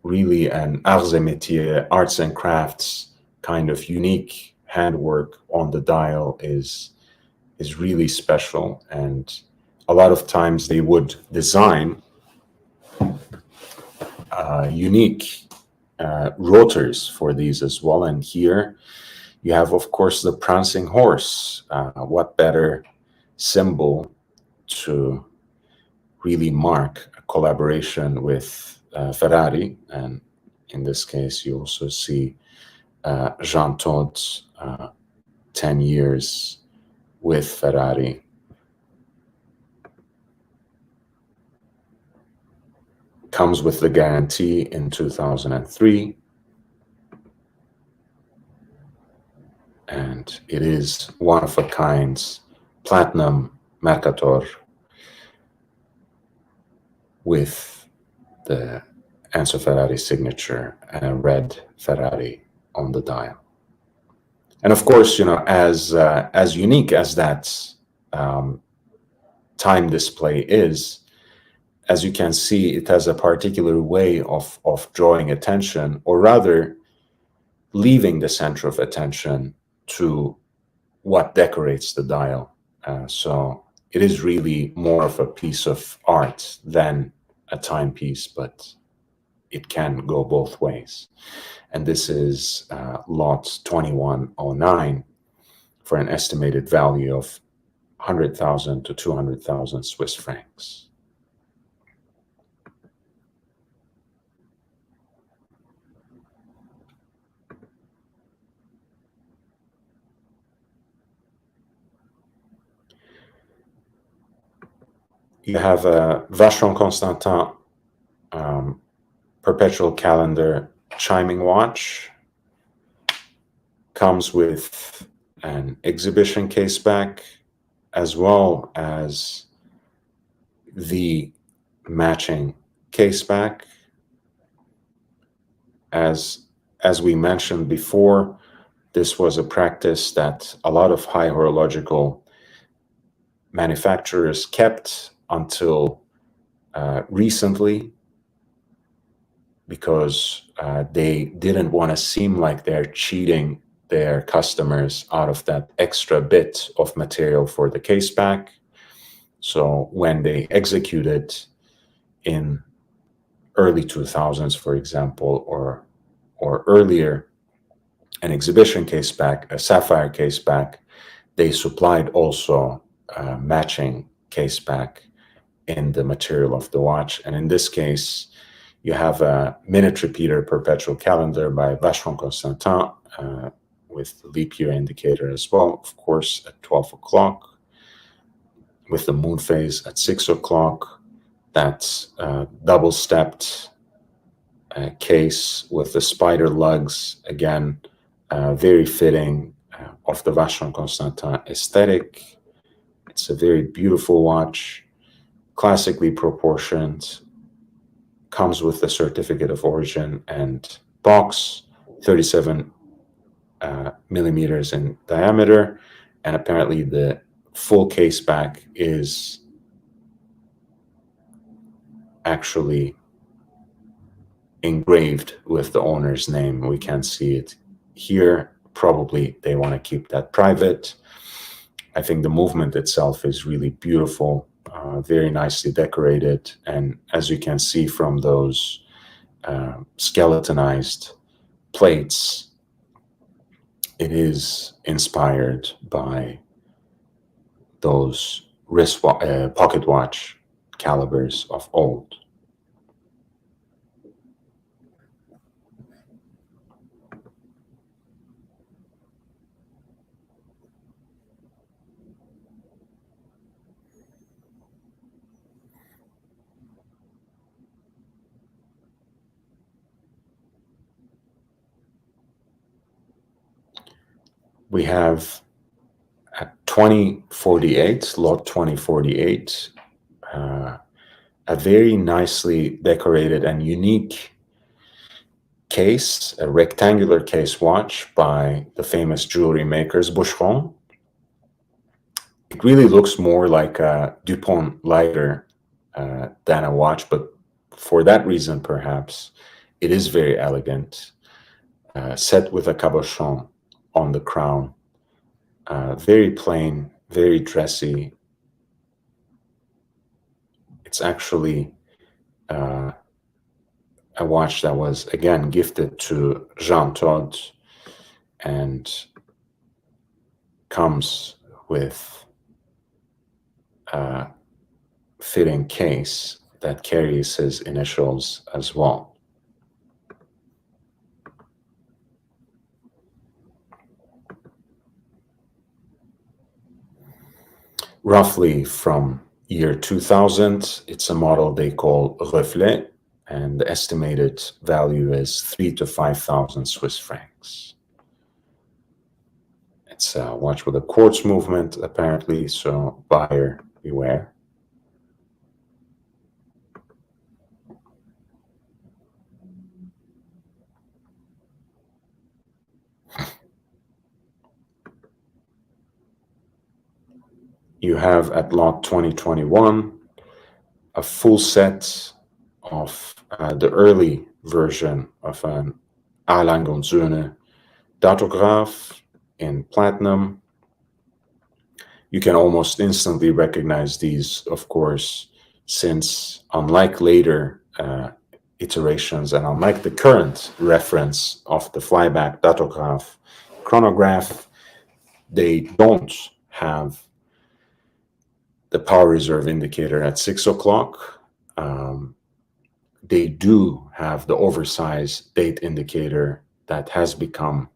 really an arts et métiers, arts and crafts kind of unique handwork on the dial is is really special, and a lot of times they would design unique rotors for these as well. And here you have, of course, the prancing horse. What better symbol to really mark a collaboration with Ferrari? And in this case, you also see Jean Todt's 10 years with Ferrari. Comes with the guarantee in 2003. And it is one of a kind platinum Mercator with the Enzo Ferrari signature and a red Ferrari on the dial. And of course, you know, as unique as that time display is, as you can see, it has a particular way of drawing attention, or rather leaving the center of attention to what decorates the dial. So it is really more of a piece of art than a timepiece, but it can go both ways. And this is lot 2109 for an estimated value of 100,000 to 200,000 Swiss francs. You have a Vacheron Constantin perpetual calendar chiming watch. Comes with an exhibition case back, as well as the matching case back. As we mentioned before, this was a practice that a lot of high horological manufacturers kept until recently, because they didn't want to seem like they're cheating their customers out of that extra bit of material for the case back. So when they executed in early 2000s, for example, or earlier, an exhibition case back, a sapphire case back, they supplied also a matching case back in the material of the watch. And in this case, you have a minute repeater perpetual calendar by Vacheron Constantin with the leap year indicator as well, of course, at 12 o'clock, with the moon phase at 6 o'clock. That's double-stepped case with the spider lugs, again, very fitting of the Vacheron Constantin aesthetic. It's a very beautiful watch, classically proportioned, comes with the certificate of origin and box, 37 millimeters in diameter, and apparently the full case back is actually engraved with the owner's name. We can't see it here. Probably they want to keep that private. I think the movement itself is really beautiful, very nicely decorated, and as you can see from those skeletonized plates, it is inspired by those pocket watch calibers of old. We have at 2048, lot 2048, a very nicely decorated and unique case, a rectangular case watch by the famous jewelry makers Boucheron. It really looks more like a Dupont lighter than a watch, but for that reason, perhaps, it is very elegant, set with a cabochon on the crown. Very plain, very dressy. It's actually a watch that was, again, gifted to Jean Todt and comes with a fitting case that carries his initials as well. Roughly from year 2000, it's a model they call Reflet, and the estimated value is 3,000 to 5,000 Swiss francs. It's a watch with a quartz movement, apparently, so buyer beware. You have at lot 2021 a full set of the early version of an Erlang und Söhne datograph in platinum. You can almost instantly recognize these, of course, since unlike later iterations and unlike the current reference of the flyback datograph chronograph, they don't have the power reserve indicator at 6 o'clock. They do have the oversized date indicator that has become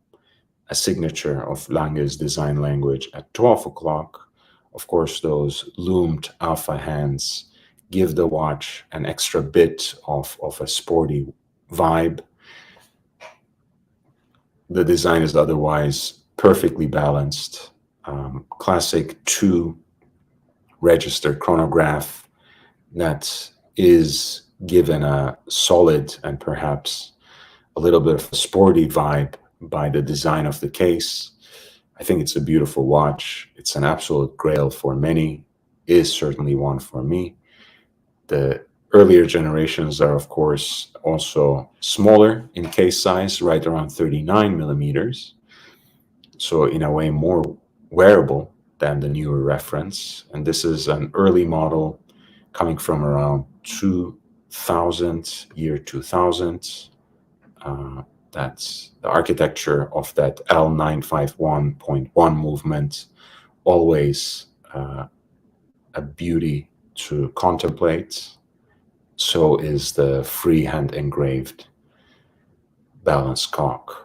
a signature of Lange's design language at 12 o'clock. Of course, those loomed alpha hands give the watch an extra bit of a sporty vibe. The design is otherwise perfectly balanced. Classic 2 register chronograph that is given a solid and perhaps a little bit of a sporty vibe by the design of the case. I think it's a beautiful watch. It's an absolute grail for many, is certainly one for me. The earlier generations are, of course, also smaller in case size, right around 39 millimeters. So in a way more wearable than the newer reference. And this is an early model coming from around 2000, year 2000. That's the architecture of that L951.1 movement, always a beauty to contemplate. So is the freehand engraved balance cock.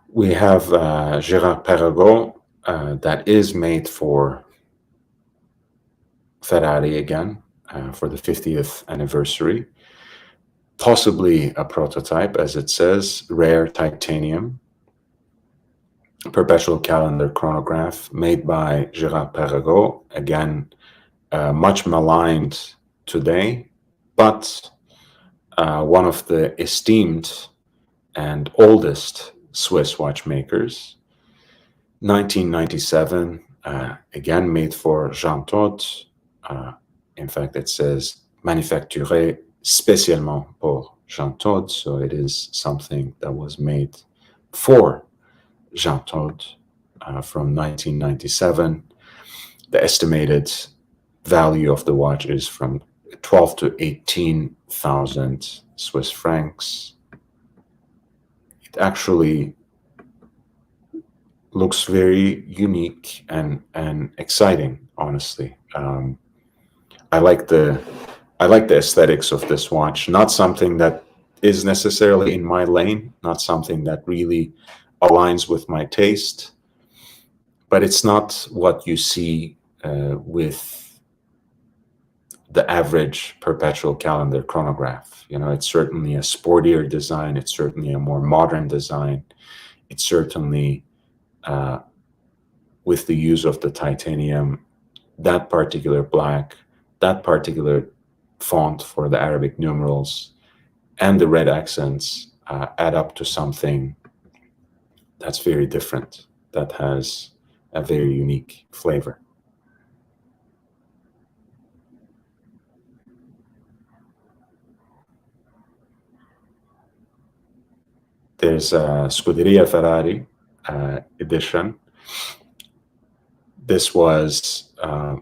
We have Gérard Perregaux that is made for Ferrari again for the 50th anniversary. Possibly a prototype, as it says, rare titanium, perpetual calendar chronograph made by Gérard Perregaux, again, much maligned today, but one of the esteemed and oldest Swiss watchmakers. 1997, again made for Jean Todt. In fact, it says manufacturé spécialement pour Jean Todt, so it is something that was made for Jean Todt from 1997. The estimated value of the watch is from 12 to 18,000 Swiss francs. It actually looks very unique and exciting, honestly. I like the aesthetics of this watch. Not something that is necessarily in my lane, not something that really aligns with my taste, but it's not what you see with the average perpetual calendar chronograph. You know, it's certainly a sportier design. It's certainly a more modern design. It's certainly with the use of the titanium, that particular black, that particular font for the Arabic numerals, and the red accents add up to something that's very different, that has a very unique flavor. There's a Scuderia Ferrari edition. This was a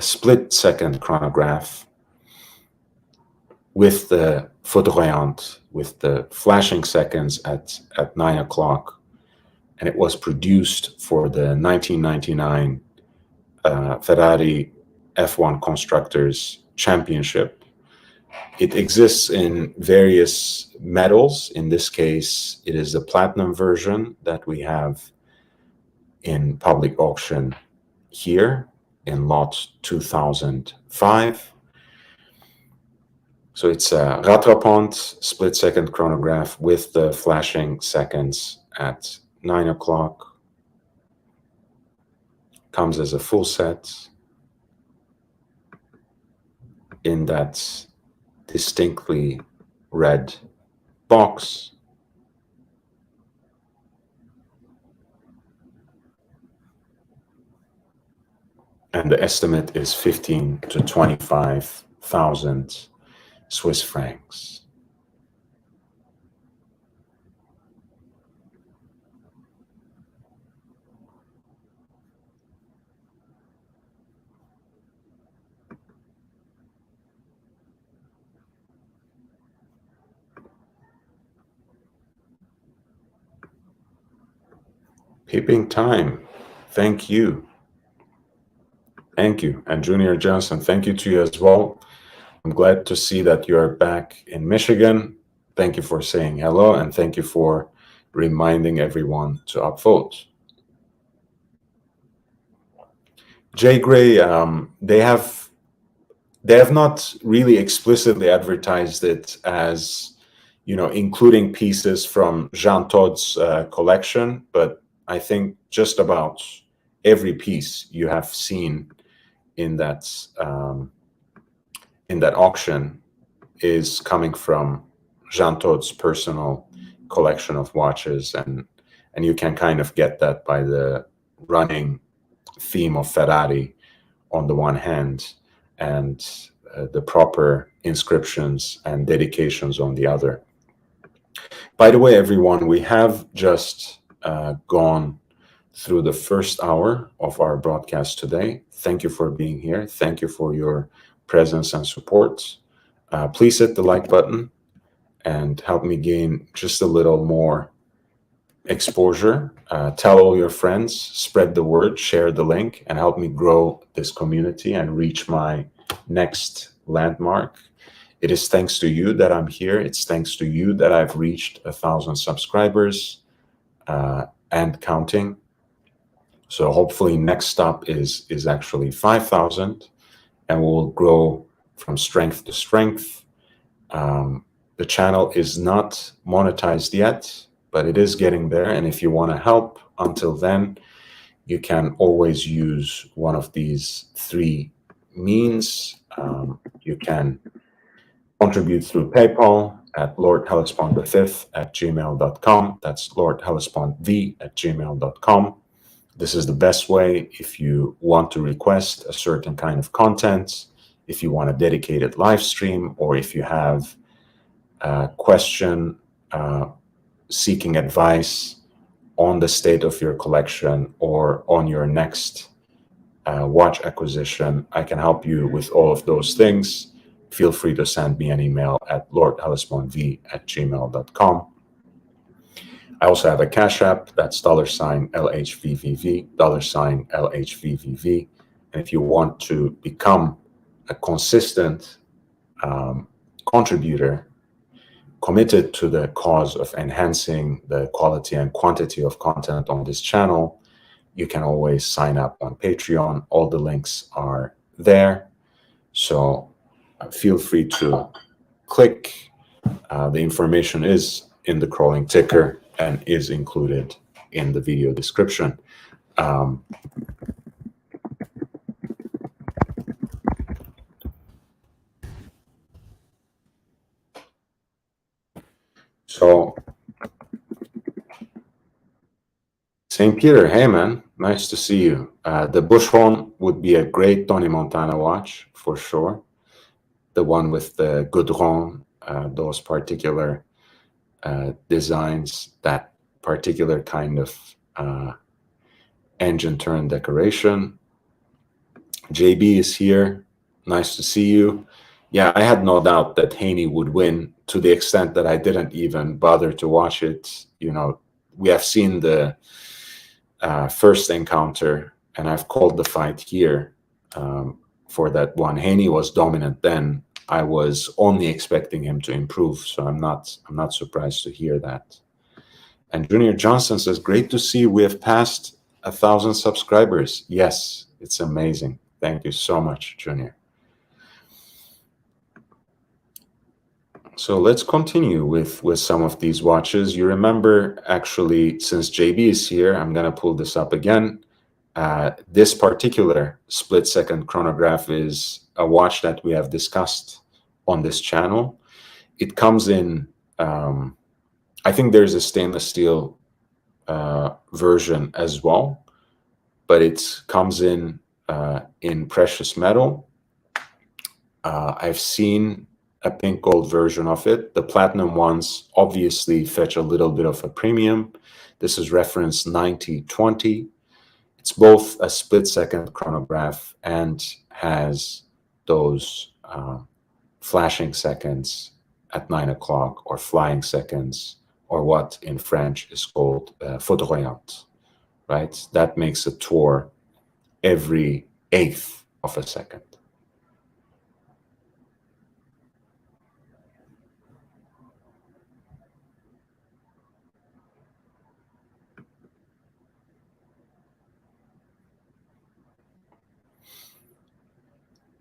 split-second chronograph with the photoréant, with the flashing seconds at 9 o'clock. And it was produced for the 1999 Ferrari F1 Constructors Championship. It exists in various metals. In this case, it is the platinum version that we have in public auction here in lot 2005. So it's a rattrapante split-second chronograph with the flashing seconds at 9 o'clock. Comes as a full set in that distinctly red box. And the estimate is 15 to 25,000 Swiss francs. Peeping time. Thank you. Thank you. And Junior Johnson, thank you to you as well. I'm glad to see that you're back in Michigan. Thank you for saying hello, and thank you for reminding everyone to upvote. Jay Gray, they have not really explicitly advertised it as, including pieces from Jean Todt's collection, but I think just about every piece you have seen in that auction is coming from Jean Todt's personal collection of watches, and you can kind of get that by the running theme of Ferrari on the one hand and the proper inscriptions and dedications on the other. By the way, everyone, we have just gone through the first hour of our broadcast today. Thank you for being here. Thank you for your presence and support. Please hit the like button and help me gain just a little more exposure. Tell all your friends, spread the word, share the link, and help me grow this community and reach my next landmark. It is thanks to you that I'm here. It's thanks to you that I've reached 1,000 subscribers and counting. So hopefully next stop is actually 5,000, and we'll grow from strength to strength. The channel is not monetized yet, but it is getting there. And if you want to help until then, you can always use one of these three means. You can contribute through PayPal at lordhellespont5@gmail.com. That's lordhellespont@gmail.com. This is the best way if you want to request a certain kind of content, if you want a dedicated live stream, or if you have a question seeking advice on the state of your collection or on your next watch acquisition. I can help you with all of those things. Feel free to send me an email at lordhellespont@gmail.com. I also have a Cash App, that's $LHVVV, $LHVVV. And if you want to become a consistent contributor, committed to the cause of enhancing the quality and quantity of content on this channel, you can always sign up on Patreon. All the links are there. So feel free to click. The information is in the crawling ticker and is included in the video description. So St. Peter, hey man, nice to see you. The Bushhorn would be a great Tony Montana watch for sure. The one with the Goudron, those particular designs, that particular kind of engine turn decoration. JB is here. Nice to see you. Yeah, I had no doubt that Haney would win, to the extent that I didn't even bother to watch it. You know, we have seen the first encounter, and I've called the fight here for that one. Haney was dominant then. I was only expecting him to improve, so I'm not surprised to hear that. And Junior Johnson says, "Great to see we have passed 1,000 subscribers." Yes, it's amazing. Thank you so much, Junior. So let's continue with some of these watches. You remember, actually, since JB is here, I'm going to pull this up again. This particular split-second chronograph is a watch that we have discussed on this channel. It comes in, I think there's a stainless steel version as well, but it comes in precious metal. I've seen a pink gold version of it. The platinum ones obviously fetch a little bit of a premium. This is reference 9020. It's both a split-second chronograph and has those flashing seconds at 9 o'clock, or flying seconds, or what in French is called foudroyante, right? That makes a tour every eighth of a second.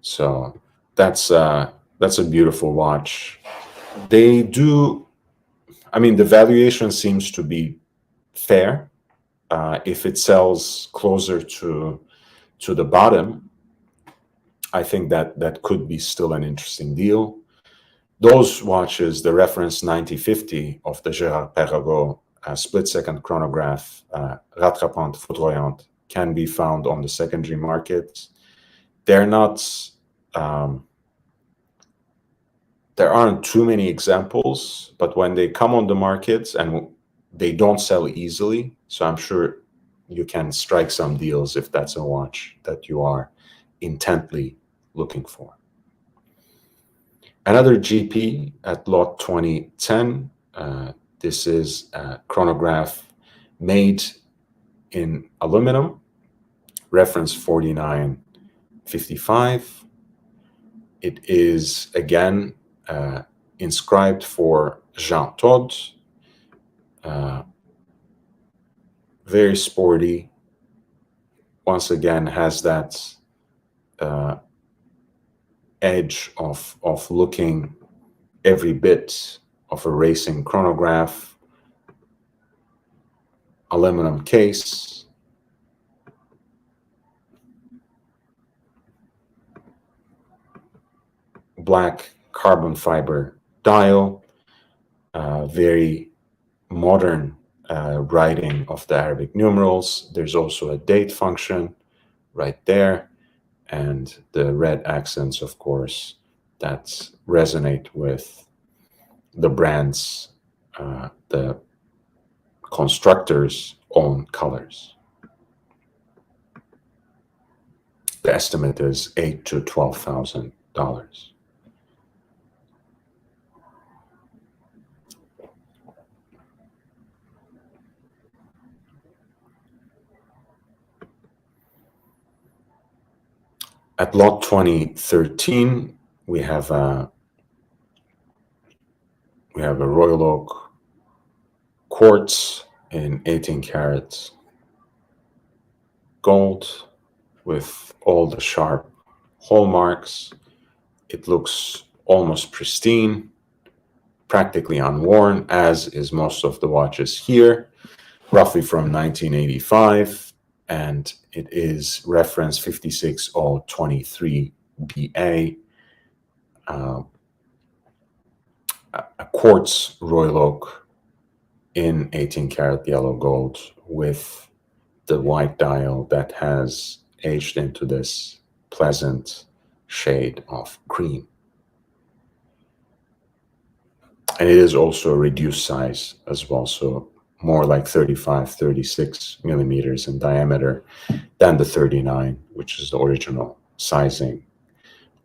So that's a beautiful watch. They do, I mean, the valuation seems to be fair. If it sells closer to the bottom, I think that could be still an interesting deal. Those watches, the reference 9050 of the Gérard Perregaux split-second chronograph, rattrapante, foudroyante, can be found on the secondary market. They're not, there aren't too many examples, but when they come on the market, and they don't sell easily, so I'm sure you can strike some deals if that's a watch that you are intently looking for. Another GP at lot 2010. This is a chronograph made in aluminum, reference 4955. It is, again, inscribed for Jean Todt. Very sporty. Once again, has that edge of looking every bit of a racing chronograph. Aluminum case. Black carbon fiber dial. Very modern writing of the Arabic numerals. There's also a date function right there, and the red accents, of course, that resonate with the brand's, the constructor's own colors. The estimate is $8,000 to $12,000. At lot 2013, we have a Royal Oak quartz in 18 karat gold with all the sharp hallmarks. It looks almost pristine, practically unworn, as is most of the watches here, roughly from 1985, and it is reference 56023BA, a quartz Royal Oak in 18 karat yellow gold with the white dial that has aged into this pleasant shade of cream. And it is also a reduced size as well, so more like 35, 36 millimeters in diameter than the 39, which is the original sizing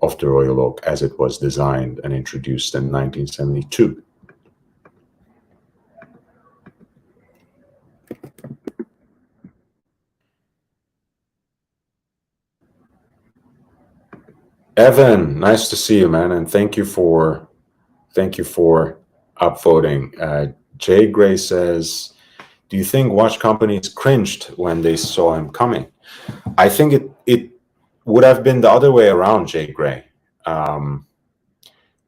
of the Royal Oak as it was designed and introduced in 1972. Evan, nice to see you, man, and thank you for upvoting. Jay Gray says, "Do you think watch companies cringed when they saw him coming?" I think it would have been the other way around, Jay Gray,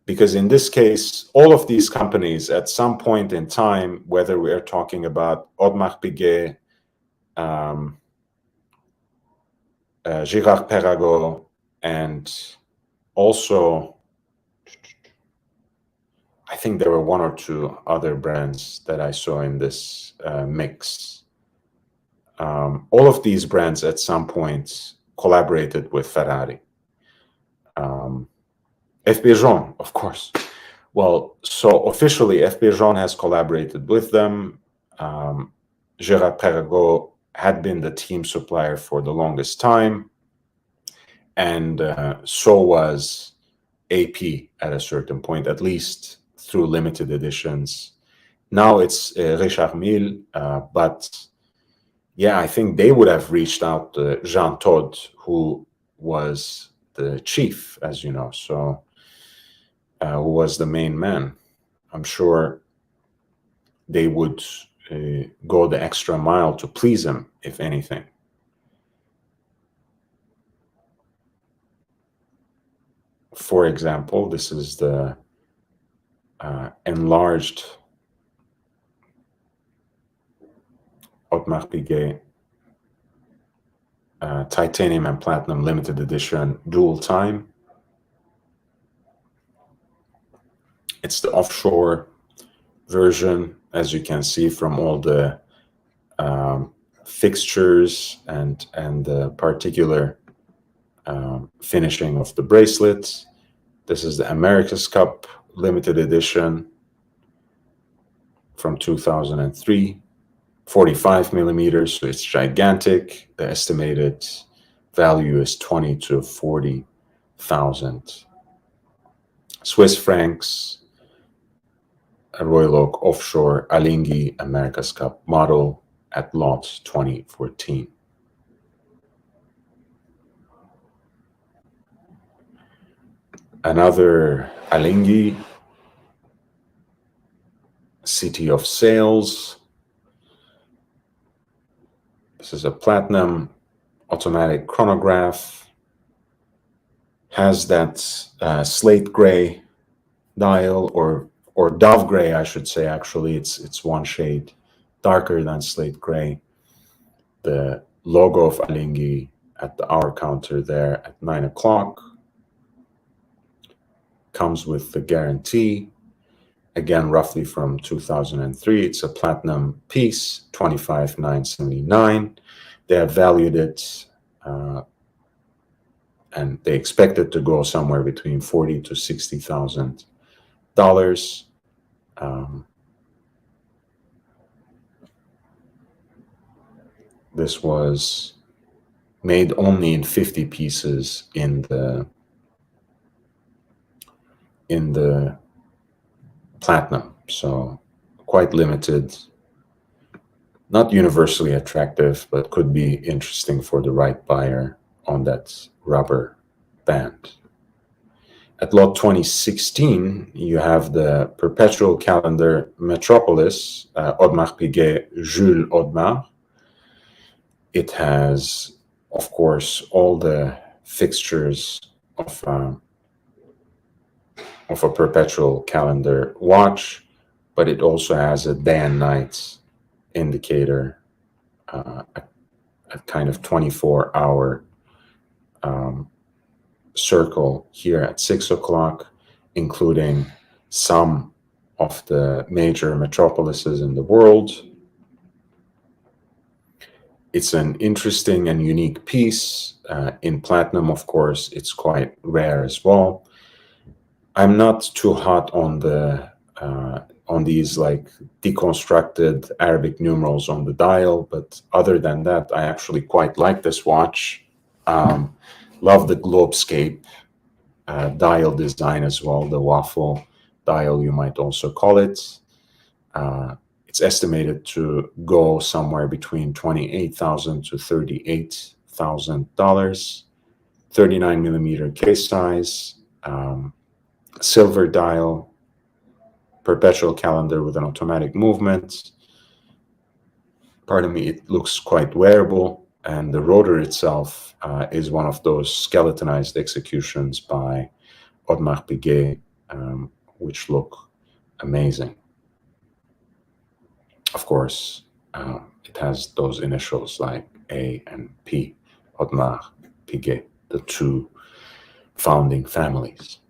because in this case, all of these companies, at some point in time, whether we are talking about Audemars Piguet, Girard Perregaux, and also, I think there were one or two other brands that I saw in this mix. All of these brands at some point collaborated with Ferrari. FP Journe, of course. Well, so officially, FP Journe has collaborated with them. Girard Perregaux had been the team supplier for the longest time, and so was AP at a certain point, at least through limited editions. Now it's Richard Mille, but yeah, I think they would have reached out to Jean Todt, who was the chief, as you know, so who was the main man. I'm sure they would go the extra mile to please him, if anything. For example, this is the enlarged Audemars Piguet titanium and platinum limited edition dual time. It's the offshore version, as you can see from all the fixtures and the particular finishing of the bracelet. This is the America's Cup limited edition from 2003, 45 millimeters, so it's gigantic. The estimated value is 20 to 40,000 Swiss francs. A Royal Oak offshore Alinghi America's Cup model at lot 2014. Another Alinghi, City of Sails. This is a platinum automatic chronograph. Has that slate gray dial, or dove gray, I should say. Actually, it's one shade darker than slate gray. The logo of Alinghi at the hour counter there at 9 o'clock. Comes with the guarantee. Again, roughly from 2003. It's a platinum piece, 25,979. They have valued it, and they expect it to go somewhere between $40,000 to $60,000. This was made only in 50 pieces in the platinum, so quite limited, not universally attractive, but could be interesting for the right buyer on that rubber band. At lot 2016, you have the perpetual calendar Metropolis, Audemars Piguet Jules Audemars. It has, of course, all the fixtures of a perpetual calendar watch, but it also has a day and night indicator, a kind of 24-hour circle here at 6 o'clock, including some of the major metropolises in the world. It's an interesting and unique piece. In platinum, of course, it's quite rare as well. I'm not too hot on these like deconstructed Arabic numerals on the dial, but other than that, I actually quite like this watch. Love the globescape dial design as well, the waffle dial, you might also call it. It's estimated to go somewhere between $28,000 to $38,000. 39 millimeter case size, silver dial, perpetual calendar with an automatic movement. Pardon me, it looks quite wearable, and the rotor itself is one of those skeletonized executions by Audemars Piguet, which look amazing. Of course, it has those initials like A and P, Audemars Piguet, the two founding families.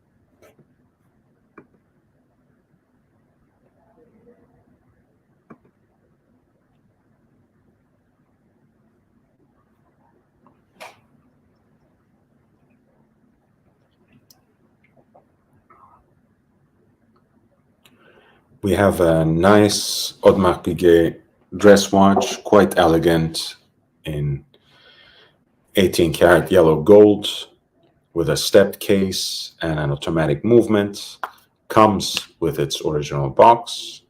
We have a nice Audemars Piguet dress watch, quite elegant in 18 karat yellow gold with a stepped case and an automatic movement. Comes with its original box.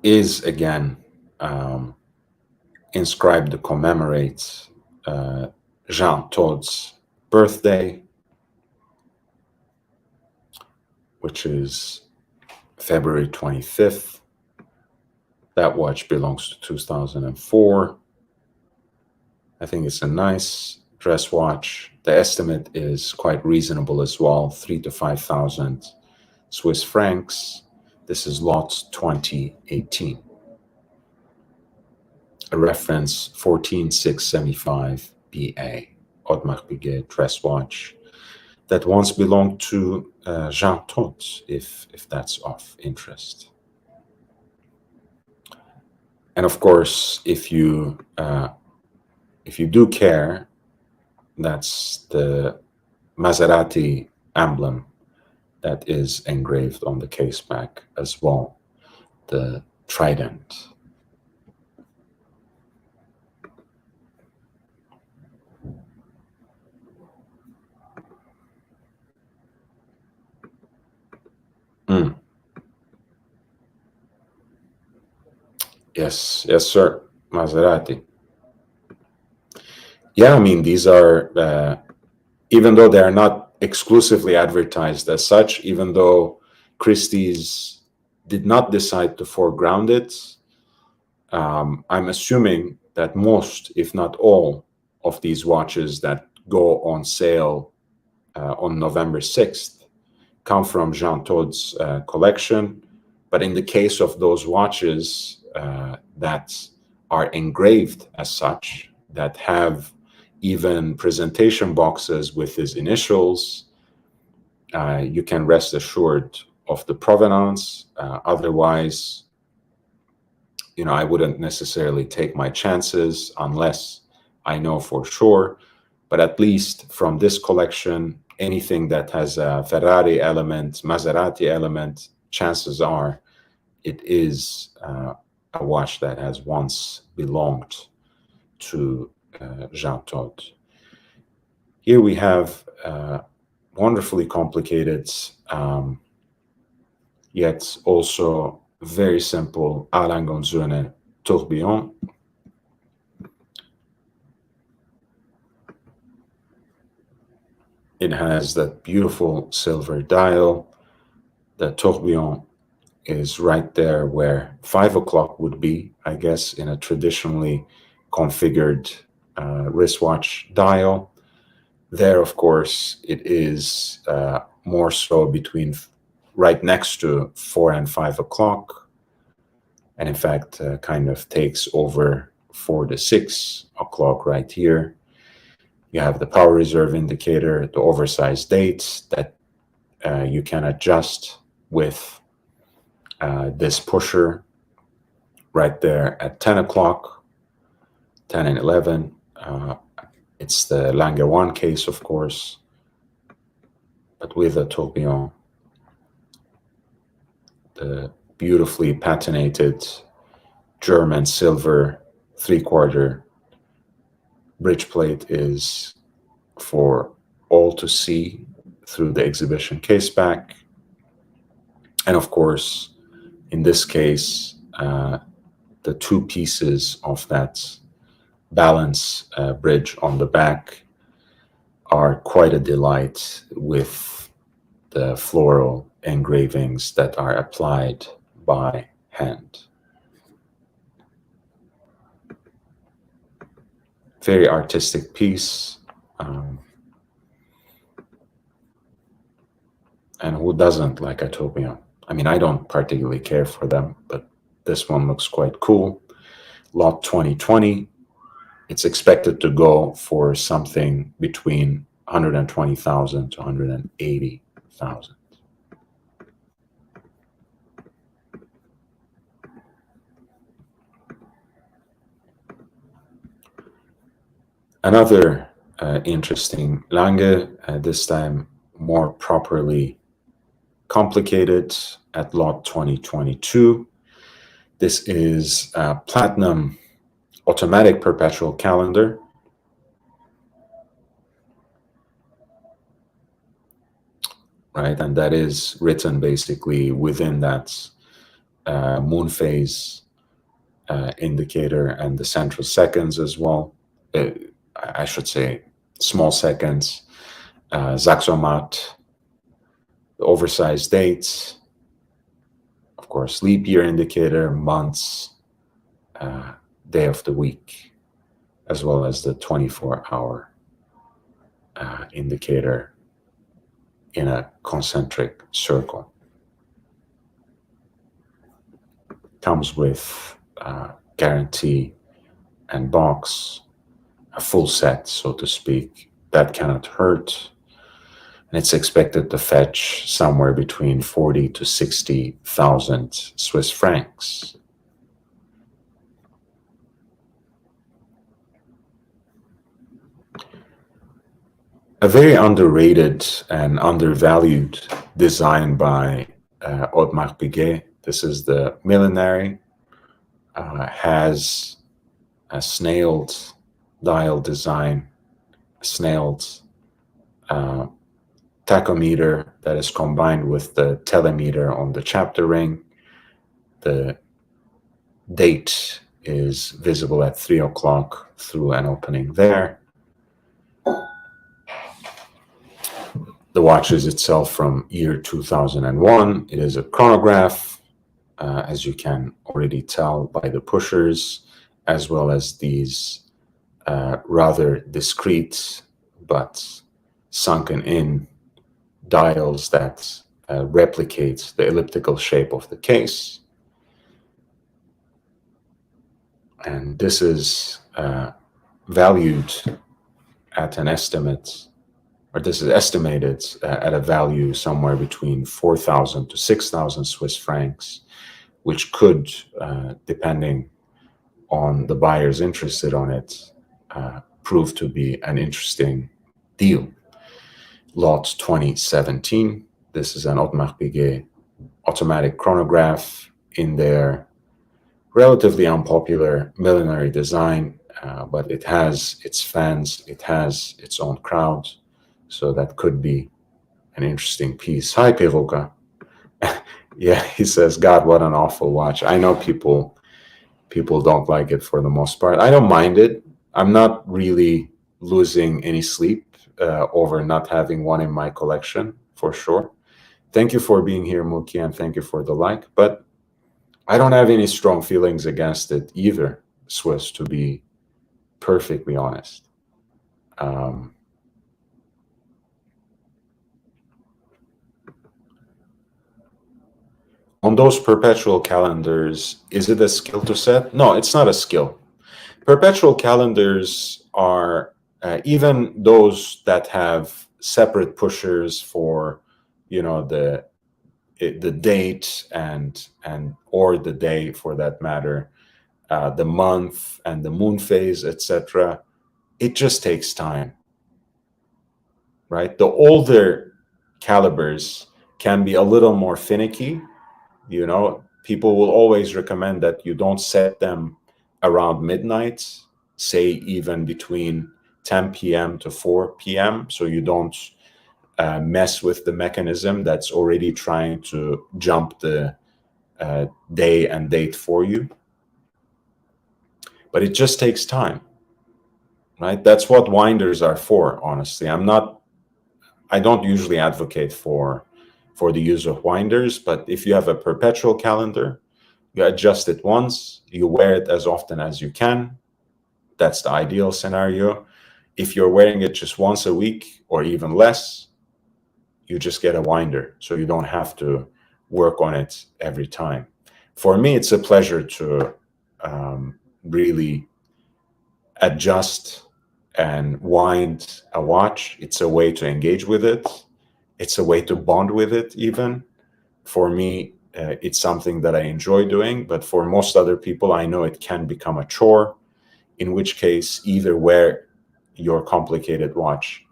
Is again inscribed to commemorate Jean Tod's birthday, which is February 25th. That watch belongs to 2004. I think it's a nice dress watch. The estimate is quite reasonable as well, 3,000 to 5,000 Swiss francs. This is lot 2018. A reference 14675 BA, Audemars Piguet dress watch that once belonged to Jean Todt, if that's of interest. And of course, if you do care, that's the Maserati emblem that is engraved on the case back as well, the trident. Yes, sir, Maserati. Yeah, I mean, these are, even though they are not exclusively advertised as such, even though Christie's did not decide to foreground it, I'm assuming that most, if not all, of these watches that go on sale on November 6th come from Jean Tod's collection. But in the case of those watches that are engraved as such, that have even presentation boxes with his initials, you can rest assured of the provenance. Otherwise, I wouldn't necessarily take my chances unless I know for sure. But at least from this collection, anything that has a Ferrari element, Maserati element, chances are it is a watch that has once belonged to Jean Todt. Here we have wonderfully complicated, yet also very simple Alain Gonzone tourbillon. It has that beautiful silver dial. The tourbillon is right there where 5 o'clock would be, I guess, in a traditionally configured wristwatch dial. There, of course, it is more so between right next to 4 and 5 o'clock, and in fact kind of takes over 4 to 6 o'clock right here. You have the power reserve indicator, the oversized dates that you can adjust with This pusher right there at 10 o'clock, 10 and 11. It's the Lange 1 case, of course, but with a tourbillon. The beautifully patinated German silver 3/4 bridge plate is for all to see through the exhibition case back. And of course, in this case, the two pieces of that balance bridge on the back are quite a delight with the floral engravings that are applied by hand. Very artistic piece. And who doesn't like a tourbillon? I mean, I don't particularly care for them, but this one looks quite cool. Lot 2020. It's expected to go for something between 120,000 to 180,000. Another interesting Lange, this time more properly complicated at lot 2022. This is a platinum automatic perpetual calendar. Right, and that is written basically within that moon phase indicator and the central seconds as well. I should say small seconds, Zaxomat, the oversized dates, of course, leap year indicator, months, day of the week, as well as the 24-hour indicator in a concentric circle. Comes with guarantee and box, a full set, so to speak. That cannot hurt. And it's expected to fetch somewhere between 40 to 60,000 Swiss francs. A very underrated and undervalued design by Audemars Piguet. This is the millenary. Has a snailed dial design, a snailed tachometer that is combined with the telemeter on the chapter ring. The date is visible at 3 o'clock through an opening there. The watch is itself from year 2001. It is a chronograph, as you can already tell by the pushers, as well as these rather discreet but sunken in dials that replicate the elliptical shape of the case. And this is valued at an estimate, or this is estimated at a value somewhere between 4,000 to 6,000 Swiss francs, which could, depending on the buyers interested on it, prove to be an interesting deal. Lot 2017. This is an Audemars Piguet automatic chronograph in their relatively unpopular millenary design, but it has its fans, it has its own crowd, so that could be an interesting piece. Hi, Peruka. Yeah, he says, God, what an awful watch. I know people don't like it for the most part. I don't mind it. I'm not really losing any sleep over not having one in my collection, for sure. Thank you for being here, Muki, and thank you for the like. But I don't have any strong feelings against it either, Swiss, to be perfectly honest. On those perpetual calendars, is it a skill to set? No, it's not a skill. Perpetual calendars are, even those that have separate pushers for, the the date and or the day for that matter, the month and the moon phase, etc. It just takes time, right? The older calibers can be a little more finicky. You know, people will always recommend that you don't set them around midnight, say even between 10 p.m. to 4 p.m. so you don't mess with the mechanism that's already trying to jump the day and date for you. But it just takes time, right? That's what winders are for, honestly. I don't usually advocate for the use of winders, but if you have a perpetual calendar, you adjust it once, you wear it as often as you can. That's the ideal scenario. If you're wearing it just once a week or even less, you just get a winder, so you don't have to work on it every time. For me, it's a pleasure to really adjust and wind a watch. It's a way to engage with it. It's a way to bond with it even. For me, it's something that I enjoy doing, but for most other people, I know it can become a chore, in which case either wear your complicated watch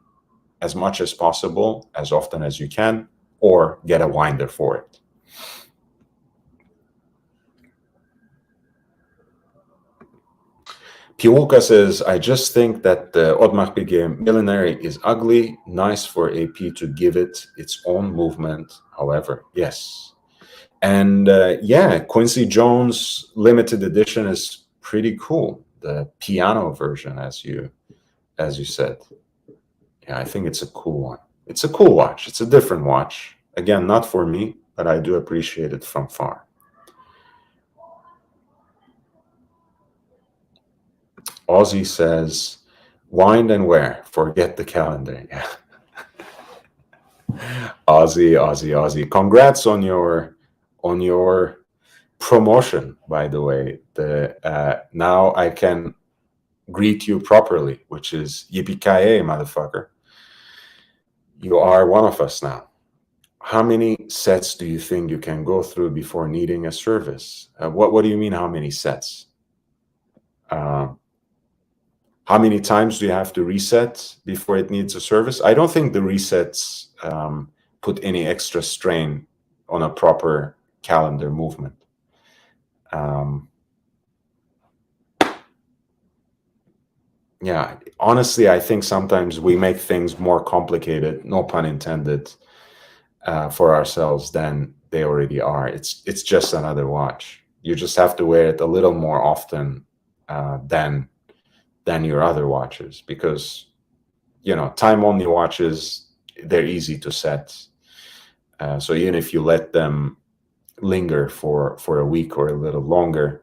as much as possible, as often as you can, or get a winder for it. Piwuka says, I just think that the Audemars Millenary is ugly, nice for AP to give it its own movement, however. Yes. And yeah, Quincy Jones limited edition is pretty cool. The piano version, as you said. Yeah, I think it's a cool one. It's a cool watch. It's a different watch. Again, not for me, but I do appreciate it from far. Aussie says, wind and wear, forget the calendar. Yeah. Aussie. Congrats on your promotion, by the way. Now I can greet you properly, which is yippee-ki-yay, motherfucker. You are one of us now. How many sets do you think you can go through before needing a service? What do you mean, how many sets? How many times do you have to reset before it needs a service? I don't think the resets put any extra strain on a proper calendar movement. Yeah, honestly, I think sometimes we make things more complicated, no pun intended, for ourselves than they already are. It's just another watch. You just have to wear it a little more often than your other watches, because time-only watches, they're easy to set. So even if you let them linger for a week or a little longer,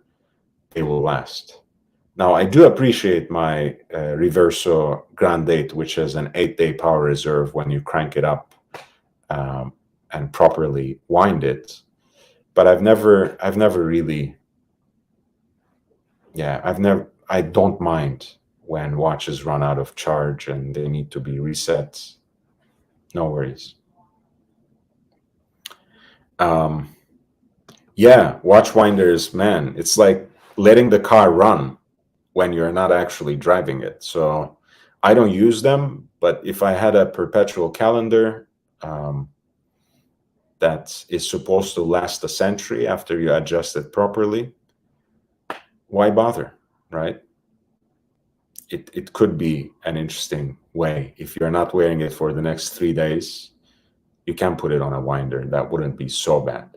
they will last. Now, I do appreciate my Reverso Grand Date, which has an 8-day power reserve when you crank it up and properly wind it. But I've never really, I don't mind when watches run out of charge and they need to be reset. No worries. Yeah, watch winders, man, it's like letting the car run when you're not actually driving it. So I don't use them, but if I had a perpetual calendar that is supposed to last a century after you adjust it properly, why bother, right? It could be an interesting way. If you're not wearing it for the next 3 days, you can put it on a winder. That wouldn't be so bad.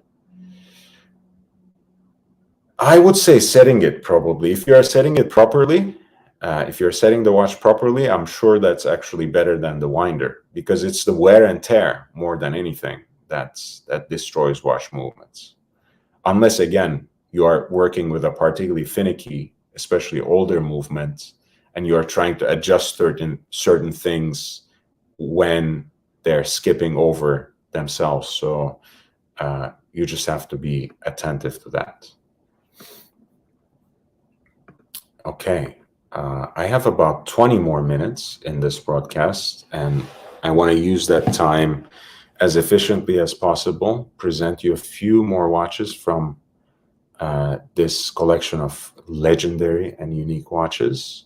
I would say setting it probably. If you are setting it properly, if you're setting the watch properly, I'm sure that's actually better than the winder, because it's the wear and tear more than anything that destroys watch movements. Unless, again, you are working with a particularly finicky, especially older movement, and you are trying to adjust certain things when they're skipping over themselves. So you just have to be attentive to that. Okay, I have about 20 more minutes in this broadcast, and I want to use that time as efficiently as possible, present you a few more watches from this collection of legendary and unique watches.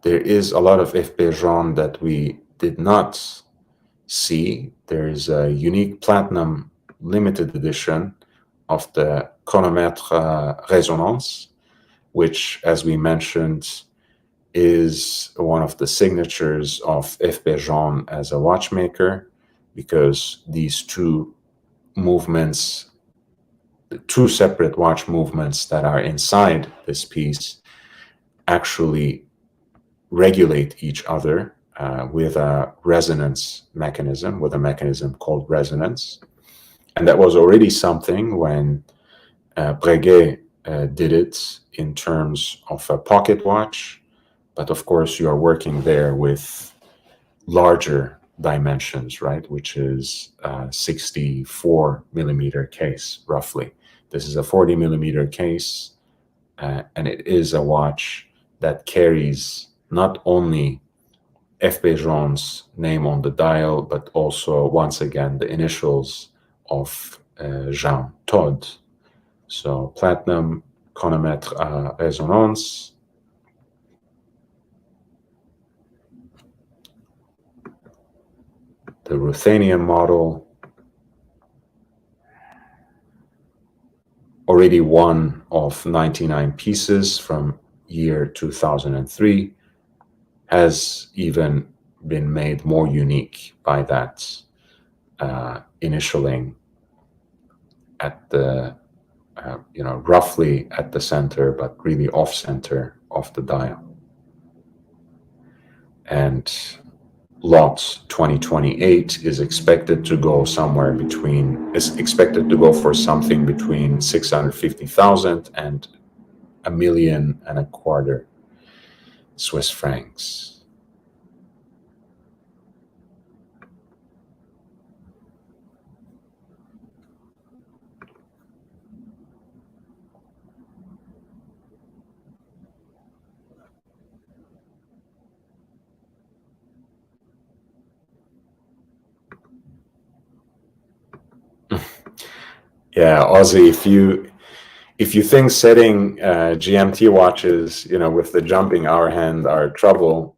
There is a lot of FP Jaune that we did not see. There is a unique platinum limited edition of the chronomètre Résonance, which, as we mentioned, is one of the signatures of FP Jaune as a watchmaker, because these two movements, the two separate watch movements that are inside this piece, actually regulate each other with a resonance mechanism, with a mechanism called resonance. And that was already something when Breguet did it in terms of a pocket watch. But of course, you are working there with larger dimensions, right? Which is 64 millimeter case, roughly. This is a 40 millimeter case, and it is a watch that carries not only FP Jaune's name on the dial, but also, once again, the initials of Jean Todt. So platinum chronomètre résonance. The ruthenium model, already one of 99 pieces from year 2003, has even been made more unique by that initialing at the, roughly at the center, but really off center of the dial. And lot 2028 is expected to go somewhere between, is expected to go for something between 650,000 and $1.25 million Swiss francs. Yeah, Ozzy, if you think setting GMT watches, with the jumping hour hand are trouble,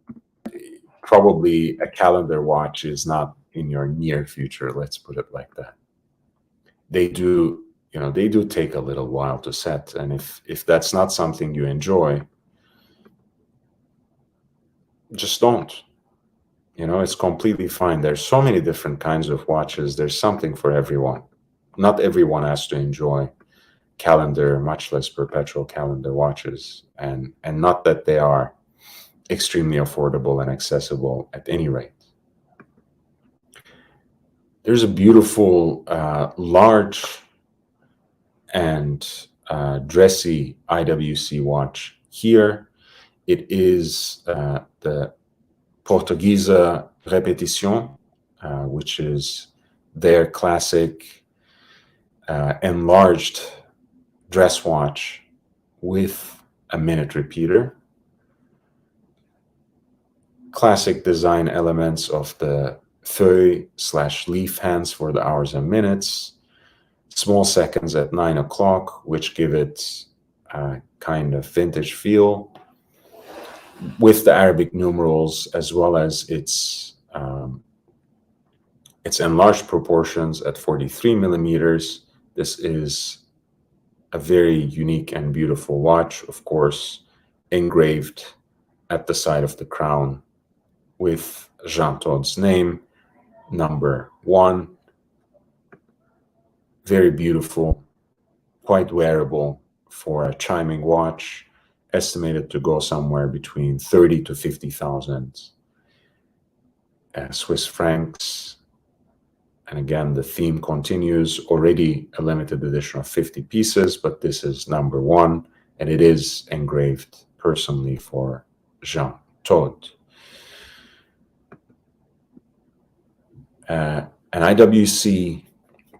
probably a calendar watch is not in your near future. Let's put it like that. They do take a little while to set, and if that's not something you enjoy, just don't. It's completely fine. There's so many different kinds of watches. There's something for everyone. Not everyone has to enjoy calendar, much less perpetual calendar watches, and not that they are extremely affordable and accessible at any rate. There's a beautiful large and dressy IWC watch here. It is the Portuguese Repetition, which is their classic enlarged dress watch with a minute repeater. Classic design elements of the feuille/leaf hands for the hours and minutes, small seconds at 9 o'clock, which give it a kind of vintage feel, with the Arabic numerals, as well as its enlarged proportions at 43 millimeters. This is a very unique and beautiful watch, of course, engraved at the side of the crown with Jean Todt's name, number 1. Very beautiful, quite wearable for a chiming watch, estimated to go somewhere between 30 to 50,000 Swiss francs. And again, the theme continues. Already a limited edition of 50 pieces, but this is number 1, and it is engraved personally for Jean Todt. An IWC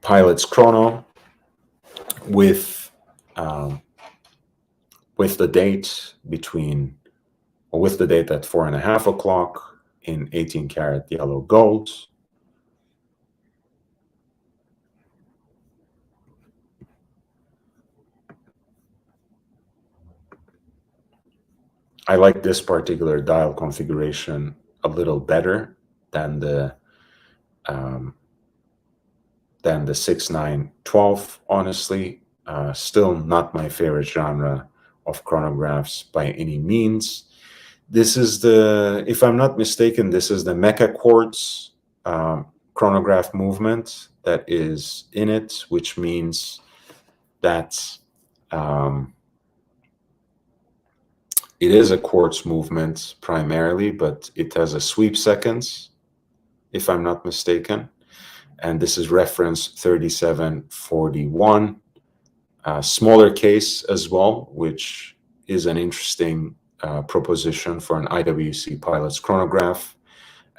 Pilot's Chrono with the date between with the date at 4.5 o'clock in 18 karat yellow gold. I like this particular dial configuration a little better than the 6/9/12, honestly. Still not my favorite genre of chronographs by any means. This is the, if I'm not mistaken, this is the Mecha Quartz chronograph movement that is in it, which means that it is a quartz movement primarily, but it has a sweep seconds, if I'm not mistaken. And this is reference 3741, smaller case as well, which is an interesting proposition for an IWC pilot's chronograph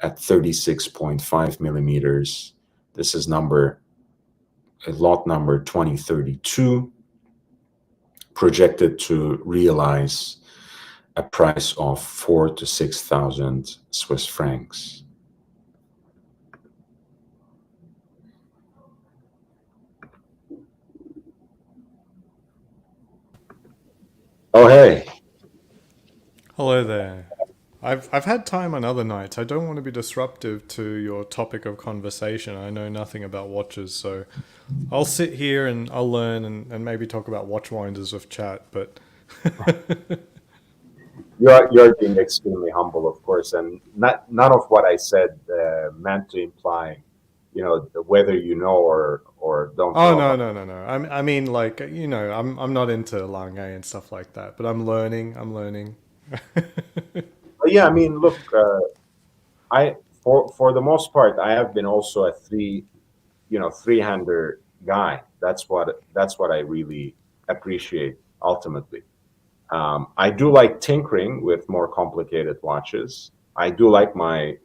at 36.5 millimeters. This is lot number 2032, projected to realize a price of 4,000 to 6,000 Swiss francs. Oh, hey. Hello there. I've had time on other nights. I don't want to be disruptive to your topic of conversation. I know nothing about watches, so I'll sit here and I'll learn and maybe talk about watch winders with chat, but You're being extremely humble, of course, and none of what I said meant to imply, whether you know or don't oh know. no. I mean, like, I'm not into Lange and stuff like that, but I'm learning. But yeah, I mean, look, for the most part, I have been also a three-hander guy. That's what I really appreciate ultimately. I do like tinkering with more complicated watches. I do like my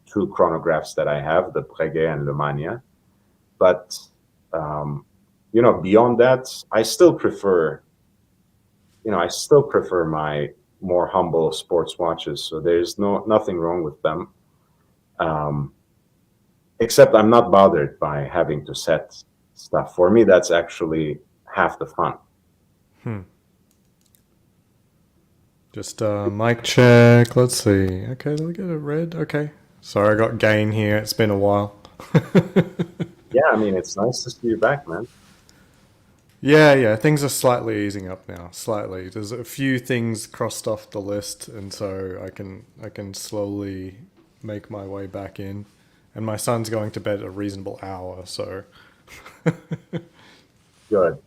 two chronographs that I have, the Breguet and Le Mania. But beyond that, I still prefer my more humble sports watches. So there's nothing wrong with them. Except I'm not bothered by having to set stuff. For me, that's actually half the fun. Just mic check. Let's see. Okay, did we get a red? Okay. Sorry, I got gain here. It's been a while. Yeah, I mean, it's nice to see you back, man. Yeah. Things are slightly easing up now. Slightly. There's a few things crossed off the list, and so I can slowly make my way back in. And my son's going to bed at a reasonable hour, so. Good.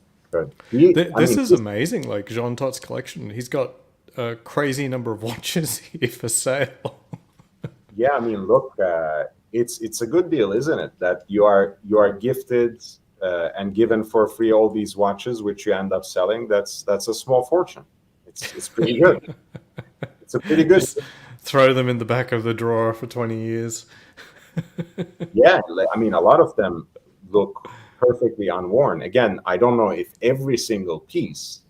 This is amazing. Like Jean Tot's collection, he's got a crazy number of watches here for sale. Yeah, I mean, look, it's a good deal, isn't it? That you are gifted and given for free all these watches, which you end up selling. That's a small fortune. It's pretty good. It's a pretty good. Just throw them in the back of the drawer for 20 years. Yeah, I mean, a lot of them look perfectly unworn. Again, I don't know if every single piece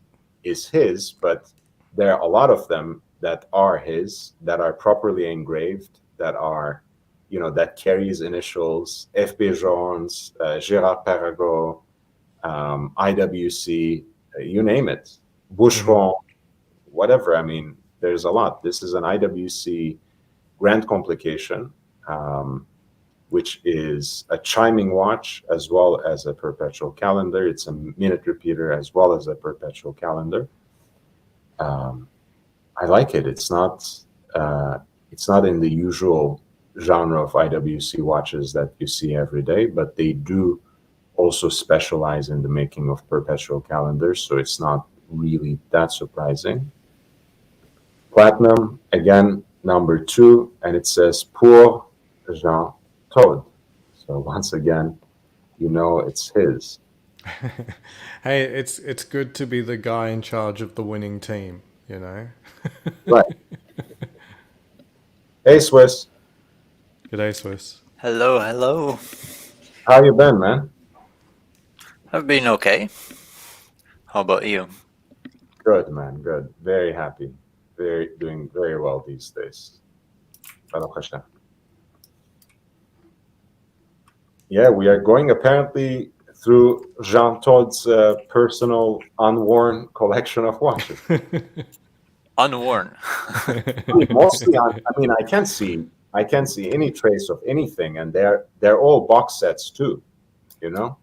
is his, but there are a lot of them that are his, that are properly engraved, that are, that carries initials, FB Jones, Gérard Perregaux, IWC, you name it, Boucheron, whatever. I mean, there's a lot. This is an IWC Grand Complication, which is a chiming watch as well as a perpetual calendar. It's a minute repeater as well as a perpetual calendar. I like it. It's not in the usual genre of IWC watches that you see every day, but they do also specialize in the making of perpetual calendars, so it's not really that surprising. Platinum, again, number 2, and it says Pour Jean Todt. So once again, it's his. Hey, it's good to be the guy in charge of the winning team, Right. Hey, Swiss. G'day, Swiss. Hello. How you been, man? I've been okay. How about you? Good, man. Good. Very happy. doing very well these days. Yeah, we are going apparently through Jean Todd's personal unworn collection of watches. Unworn. I mean, mostly, I mean, I can't see any trace of anything, and they're all box sets too. You know,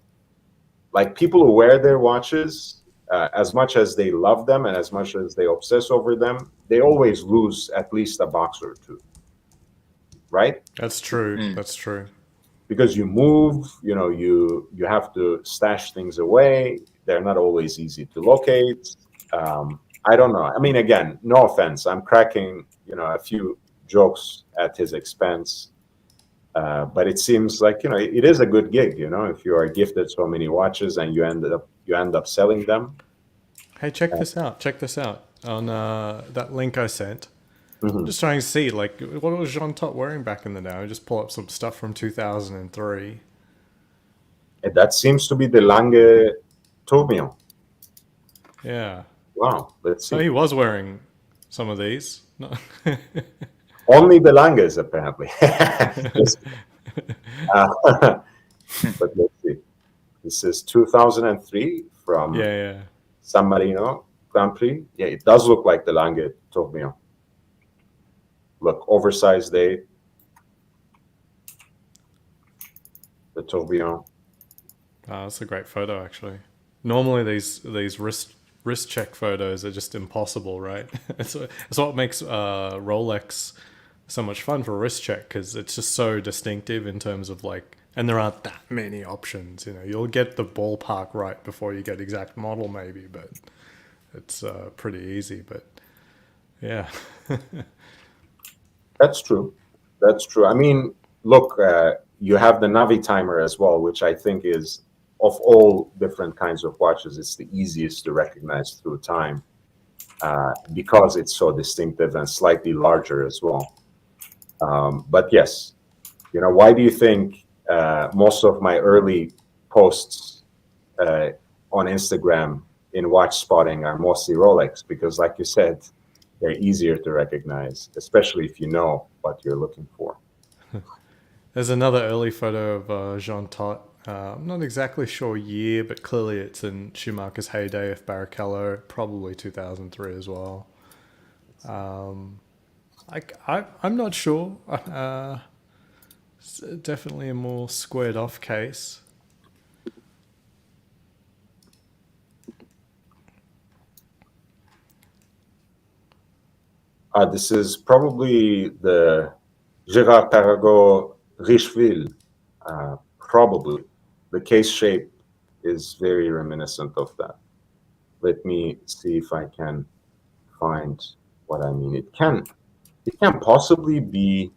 like people who wear their watches, as much as they love them and as much as they obsess over them, they always lose at least a box or two, right? That's true. Mm. That's true. Because you move, you know, you have to stash things away. They're not always easy to locate. I don't know. I mean, again, no offense. I'm cracking, you know, a few jokes at his expense. But it seems like, you know, it is a good gig, you know, if you are gifted so many watches and you end up selling them. Hey, check this out. Check this out on that link I sent. Mhm. Just trying to see, like, what was Jean Tot wearing back in the day? I just pull up some stuff from 2003. And that seems to be the Lange Tourbillon. Yeah. Wow, let's So see. he was wearing some of these. No. Only the Langes, apparently. Yes. But let's see. This is 2003 from Yeah. San Marino Grand Prix. Yeah, it does look like the Lange Tourbillon. Look, oversized date. The Tourbillon. That's a great photo, actually. Normally, these wrist check photos are just impossible, right? it's what makes Rolex so much fun for wrist check, because it's just so distinctive in terms of like, and there aren't that many options. You know, you'll get the ballpark right before you get exact model, maybe, but it's pretty easy. But yeah. That's true. That's true. I mean, look, you have the Navi timer as well, which I think is, of all different kinds of watches, it's the easiest to recognize through time because it's so distinctive and slightly larger as well. But yes, you know, why do you think most of my early posts on Instagram in watch spotting are mostly Rolex? Because, like you said, they're easier to recognize, especially if you know what you're looking for. There's another early photo of Jean Tot. I'm not exactly sure year, but clearly it's in Schumacher's heyday of Barrichello, probably 2003 as well. I'm not sure. It's definitely a more squared off case. This is probably the Gérard Perregaux Richeville. Probably. The case shape is very reminiscent of that. Let me see if I can find what I mean. It can possibly be.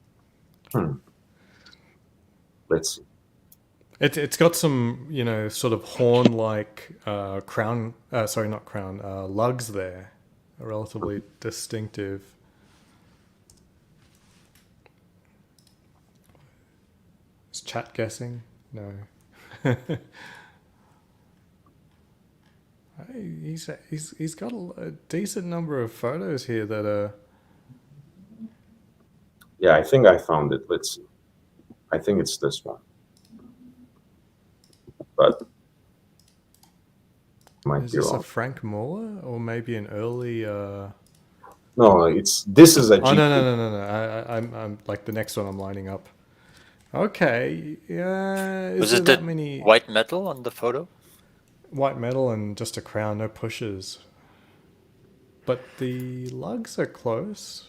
Let's see. It's got some, you know, sort of horn like crown. Sorry, not crown. Lugs there, relatively distinctive. Is chat guessing? No. Hey, he's got a decent number of photos here that are. Yeah, I think I found it. Let's see. I think it's this one. But might Is be this a wrong. Frank Muller or maybe an early? No, this is a Oh GP. no! I'm like the next one I'm lining up. Okay, yeah. Is Was there it that the many white metal on the photo? white metal and just a crown, no pushes? But the lugs are close.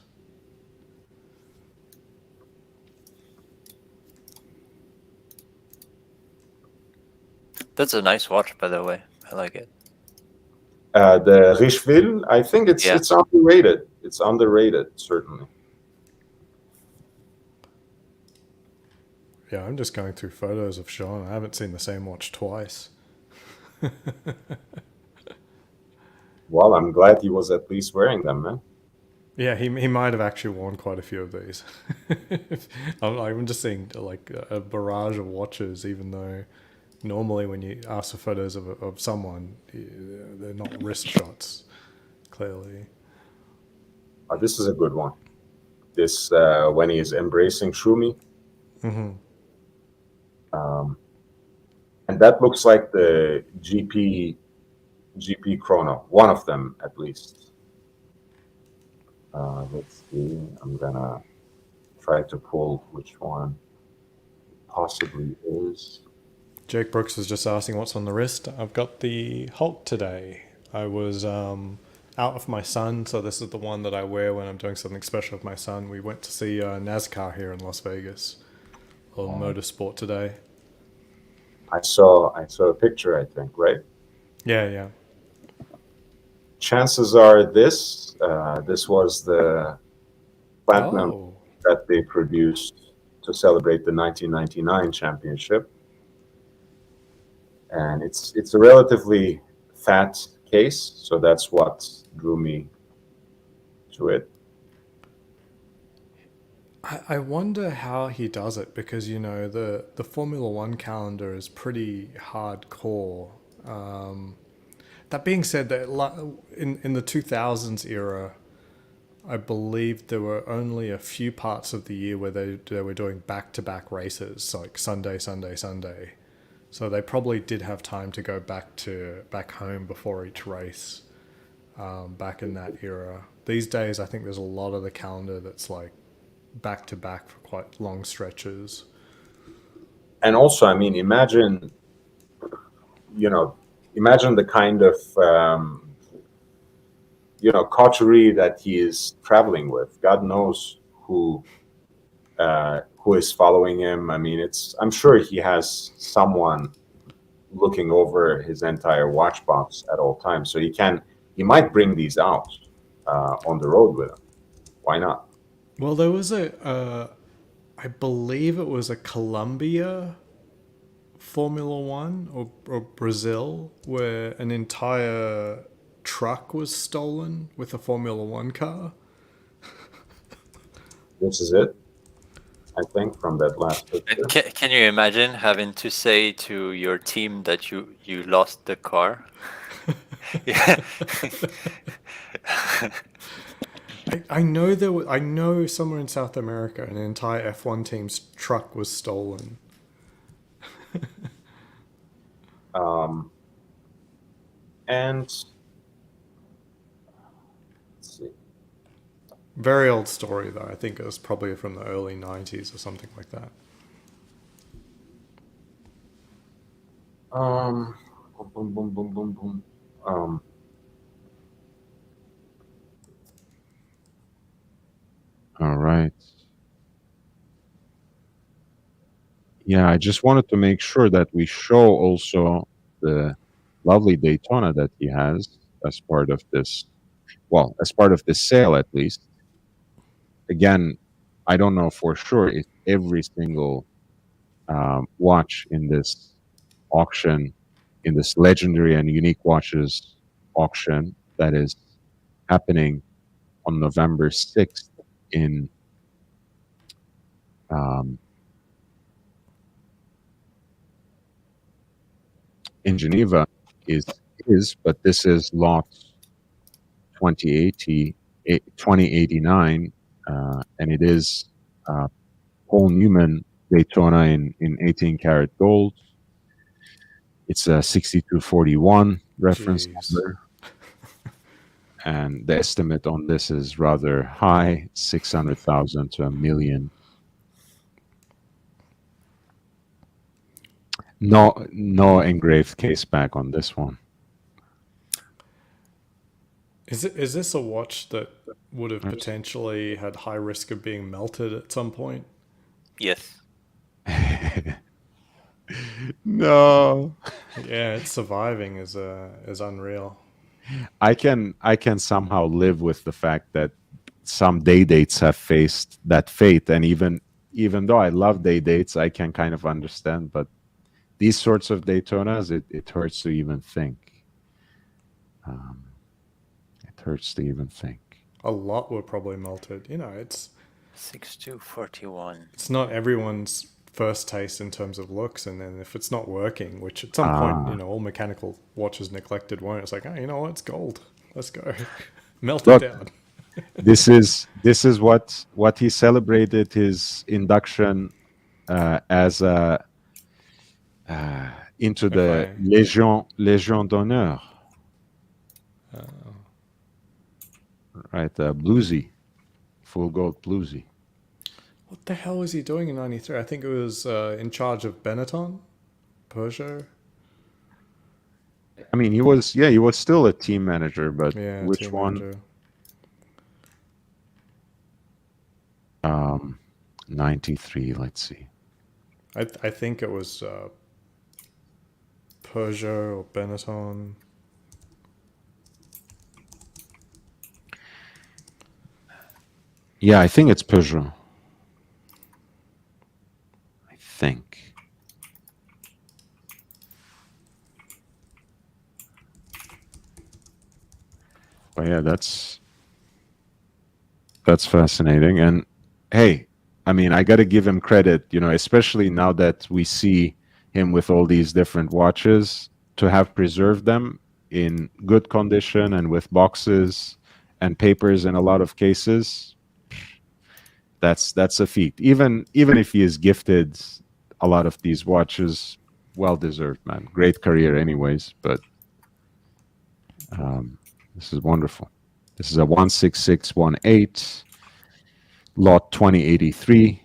That's a nice watch, by the way. I like it. The Richeville, I think it's Yeah. it's underrated. It's underrated, certainly. Yeah, I'm just going through photos of Sean. I haven't seen the same watch twice. Well, I'm glad he was at least wearing them, man. Yeah, he might have actually worn quite a few of these. I'm just seeing like a barrage of watches, even though normally when you ask for photos of someone, they're not wrist shots, clearly. This is a good one. This when he is embracing Shumi. And that looks like the GP chrono, one of them at least. Let's see. I'm gonna try to pull which one possibly is. Jake Brooks is just asking what's on the wrist. I've got the Hulk today. I was out with my son, so this is the one that I wear when I'm doing something special with my son. We went to see NASCAR here in Las Vegas, or motorsport today. I saw a picture, I think, right? Yeah. Chances are this was the platinum that they produced to celebrate the 1999 championship. And it's a relatively fat case, so that's what drew me to it. I wonder how he does it, because the Formula One calendar is pretty hardcore. That being said, that in the 2000s era, I believe there were only a few parts of the year where they were doing back-to-back races, like Sunday. So they probably did have time to go back home before each race, back in that era. These days, I think there's a lot of the calendar that's like back-to-back for quite long stretches. And also, I mean, imagine the kind of coterie that he is traveling with. God knows who is following him. I mean, I'm sure he has someone looking over his entire watch box at all times. So he might bring these out on the road with him. Why not? Well, there was I believe it was a Colombia Formula One or Brazil, where an entire truck was stolen with a Formula One car. This is it, I think, from that last picture. Can you imagine having to say to your team that you lost the car? Yeah. I know somewhere in South America an entire F1 team's truck was stolen. And let's see. Very old story, though. I think it was probably from the early 90s or something like that. Boom, boom, boom, boom, boom, boom. All right. Yeah, I just wanted to make sure that we show also the lovely Daytona that he has as part of this. Well, as part of this sale, at least. Again, I don't know for sure if every single watch in this auction, in this legendary and unique watches auction that is happening on November 6th in Geneva but this is lot 2089, and it is Paul Newman Daytona in 18 karat gold. It's a 6241 reference number. And the estimate on this is rather high, 600,000 to $1 million. No engraved case back on this one. Is this a watch that would have potentially had high risk of being melted at some point? Yes. No. Yeah, it's surviving is unreal. I can somehow live with the fact that some day dates have faced that fate, and even though I love day dates, I can kind of understand. But these sorts of Daytonas, it hurts to even think. It hurts to even think. A lot were probably melted. It's 6241. It's not everyone's first taste in terms of looks, and then if it's not working, which at some point, all mechanical watches neglected won't. It's like, oh, you know what? It's gold. Let's go. Melt it down. This is what he celebrated his induction as a into the Okay. Légion d'honneur, right? Bluesy, full gold bluesy. What the hell was he doing in '93? I think it was in charge of Benetton, Peugeot. I mean, he was still a team manager, but Yeah, which team one? manager. 93. Let's see. I think it was Peugeot or Benetton. Yeah, I think it's Peugeot. I think. But yeah, that's fascinating. And hey, I mean, I got to give him credit, especially now that we see him with all these different watches, to have preserved them in good condition and with boxes and papers in a lot of cases. That's a feat. Even if he is gifted a lot of these watches, well deserved, man. Great career, anyways. But this is wonderful. This is a 16618 lot 2083,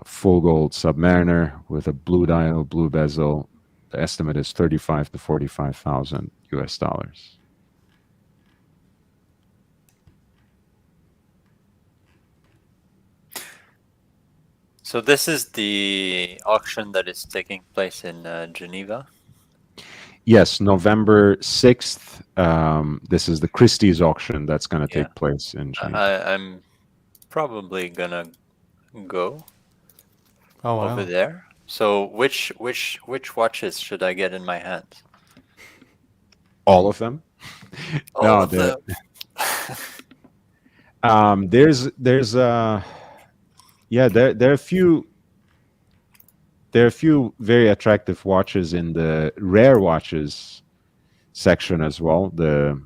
full gold Submariner with a blue dial, blue bezel. The estimate is 35 to 45,000 US dollars. So this is the auction that is taking place in Geneva. Yes, November 6th. This is the Christie's auction that's going to Yeah. take place in Geneva. I'm probably gonna go Oh wow. over there. So which watches should I get in my hands? All of them? All No, of them. there's yeah, there are a few very attractive watches in the rare watches section as well. The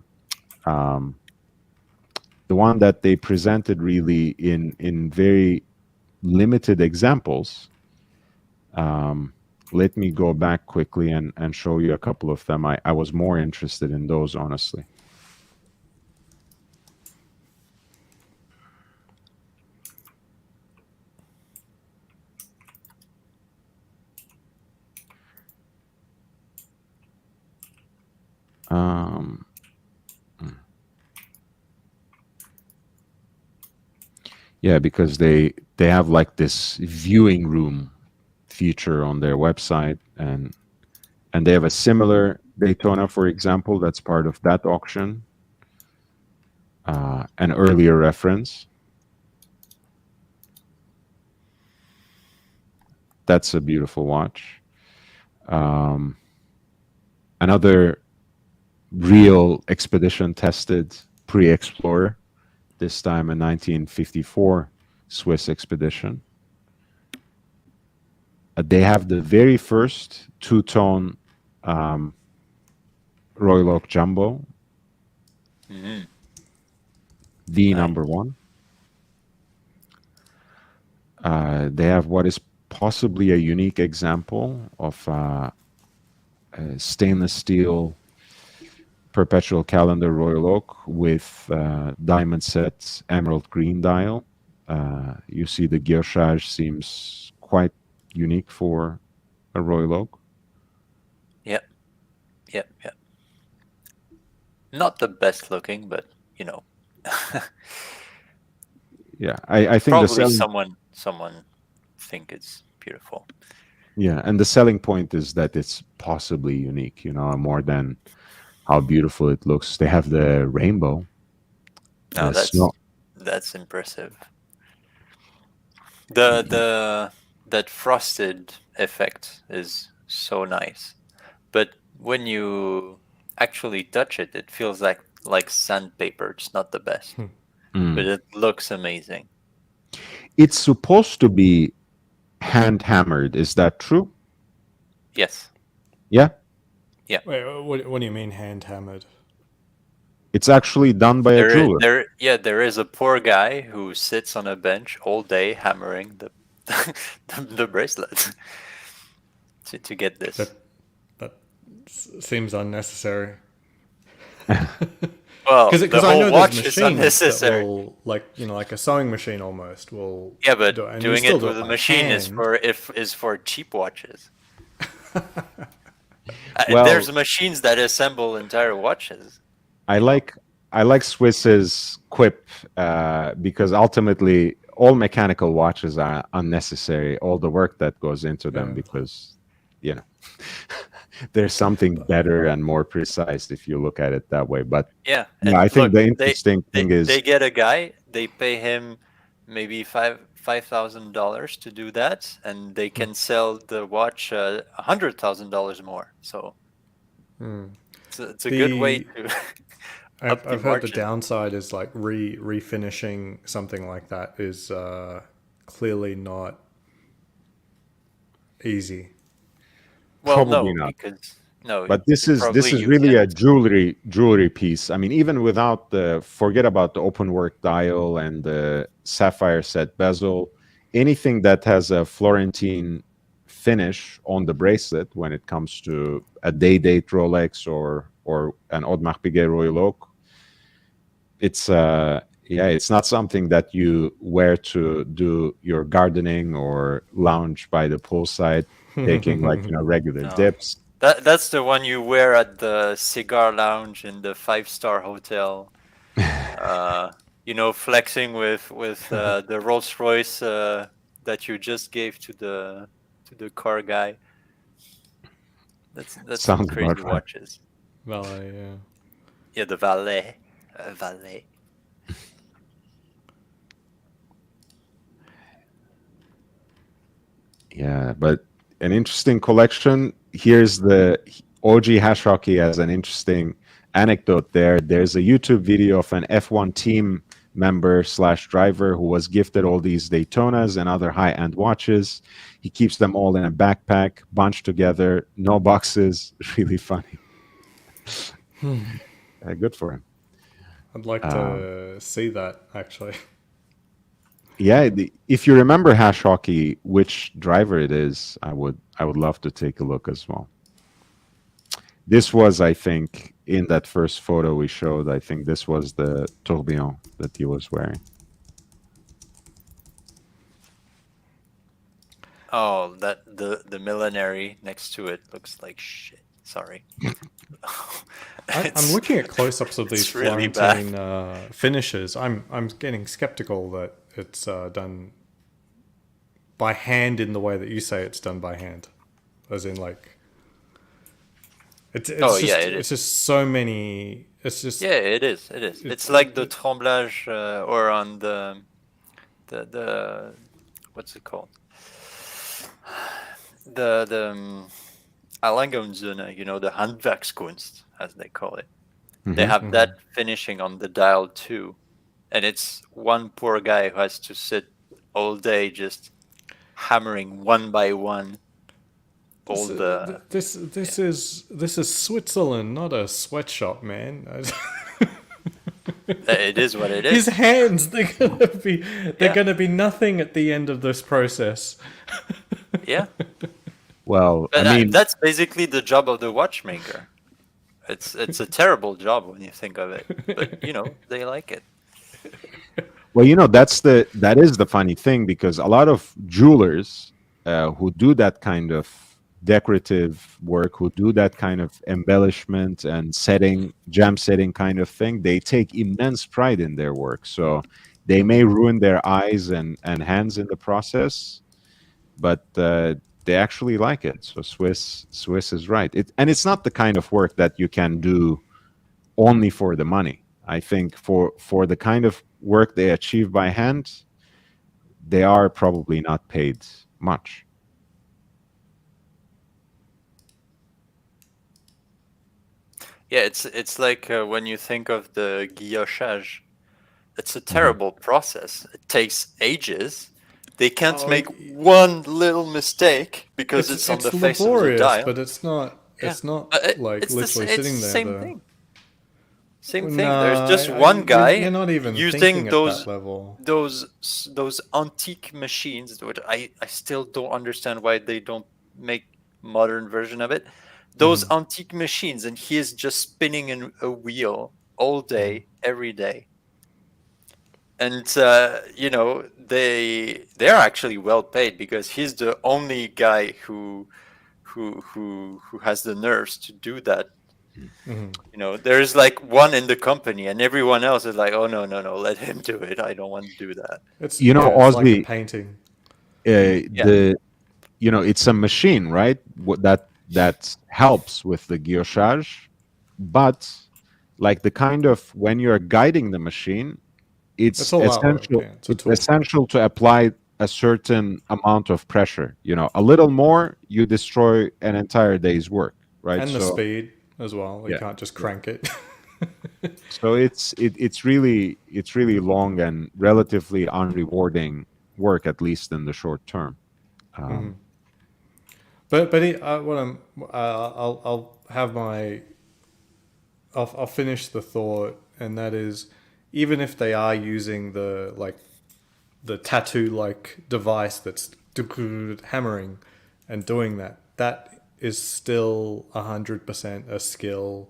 one that they presented really in very limited examples. Let me go back quickly and show you a couple of them. I was more interested in those, honestly. Yeah, because they have like this viewing room feature on their website, and they have a similar Daytona, for example, that's part of that auction. An earlier reference. That's a beautiful watch. Another real expedition tested pre-Explorer, this time a 1954 Swiss expedition. They have the very first two-tone Royal Oak Jumbo, Mm-hmm. the Nice. number one. They have what is possibly a unique example of a stainless steel perpetual calendar Royal Oak with diamond set emerald green dial. You see the guillochage seems quite unique for a Royal Oak. Yep. Not the best looking, but Yeah, I think probably someone think it's beautiful. Yeah, and the selling point is that it's possibly unique, more than how beautiful it looks. They have the rainbow. No, that's impressive. That frosted effect is so nice, but when you actually touch it, it feels like sandpaper. It's not the best, but it looks amazing. It's supposed to be hand hammered. Is that true? Yes. Yeah. Wait, what do you mean hand hammered? It's actually done by a jeweler. There is a poor guy who sits on a bench all day hammering the the bracelet to get this. That seems unnecessary. Well, Because the I whole know there's watch is machines that unnecessary. will, like a sewing machine almost will. Yeah, but do it, and you doing still it do with a by machine hand. is for cheap watches. Well, There's machines that assemble entire watches. I like Swiss's quip because ultimately all mechanical watches are unnecessary. All the work that goes into them, Yeah. because you know there's something better and more precise if you look at it that way. But Yeah, yeah, and I think look, the interesting thing is they get a guy, they pay him maybe $5,000 to do that, and they can sell the watch $100,000 more. So it's a good way The to up the I've heard the margin. downside is like refinishing something like that is clearly not easy. Well, probably no, not. because no, But this probably is you really a can't. jewelry piece. I mean, even without the forget about the open work dial and the sapphire set bezel, anything that has a Florentine finish on the bracelet when it comes to a day date Rolex or an Audemars Piguet Royal Oak, it's it's not something that you wear to do your gardening or lounge by the poolside taking regular No. dips. That's the one you wear at the cigar lounge in the five-star hotel. Flexing with the Rolls Royce that you just gave to the car guy. That's some Sounds crazy about right. watches. Valet, yeah. Yeah, the valet. Yeah, but an interesting collection. Here's the OG Hash Hockey has an interesting anecdote there. There's a YouTube video of an F1 team member slash driver who was gifted all these Daytonas and other high-end watches. He keeps them all in a backpack, bunched together, no boxes. Really funny. Good for him. I'd like to see that actually. Yeah, if you remember Hash Hockey, which driver it is, I would love to take a look as well. This was, I think, in that first photo we showed, I think this was the tourbillon that he was wearing. Oh, that the millenary next to it looks like shit. Sorry. I'm looking at close-ups of these it's really Florentine finishes. I'm getting skeptical that it's done by hand in the way that you say it's done by hand, as in like it's Oh, just yeah, it it's is. just so many. It's just Yeah, it is. It is. It's like the tremblage or on the what's it called? The Allengonsune, the Handwerkskunst, as they call it. They have that finishing on the dial too, and it's one poor guy who has to sit all day just hammering one by one all the. this is Switzerland, not a sweatshop, man. It is what it His is. hands, they're Yeah. gonna be nothing at the end of this process. Yeah. Well, But I mean, that's basically the job of the watchmaker. It's a terrible job when you think of it, but they like it. well, that is the funny thing, because a lot of jewelers who do that kind of decorative work, who do that kind of embellishment and gem setting kind of thing, they take immense pride in their work. So they may ruin their eyes and hands in the process, but they actually like it. So Swiss is right. And it's not the kind of work that you can do only for the money. I think for the kind of work they achieve by hand, they are probably not paid much. Yeah, it's like when you think of the guillochage, it's a terrible process. It takes ages. They can't Oh, make one little mistake because it's on it's the face of the laborious, dial. but it's not Yeah, it's not but like it's literally it's sitting the there same though. thing. Same thing. No, There's just one guy you're not even using thinking at that level. those antique machines, which I still don't understand why they don't make modern version of it. Those antique machines, and he is just spinning in a wheel all day, every day. And they're actually well paid because he's the only guy who has the nerves to do that. There's like one in the company, and everyone else is like, oh no, let him do it. I don't want to do that. It's You know, it's like a Ozzy, painting. it's a machine, right? That helps with the guillochage, but like the kind of when you're guiding the machine, it's all artwork, essential. yeah, it's a It's tool. essential to apply a certain amount of pressure. A little more, you destroy an entire day's work, right? And the speed as well. You Yeah, can't just crank it. So it's really long and relatively unrewarding work, at least in the short term. But what I'm I'll have my I'll finish the thought, and that is, even if they are using the tattoo like device that's hammering and doing that, that is still 100% a skill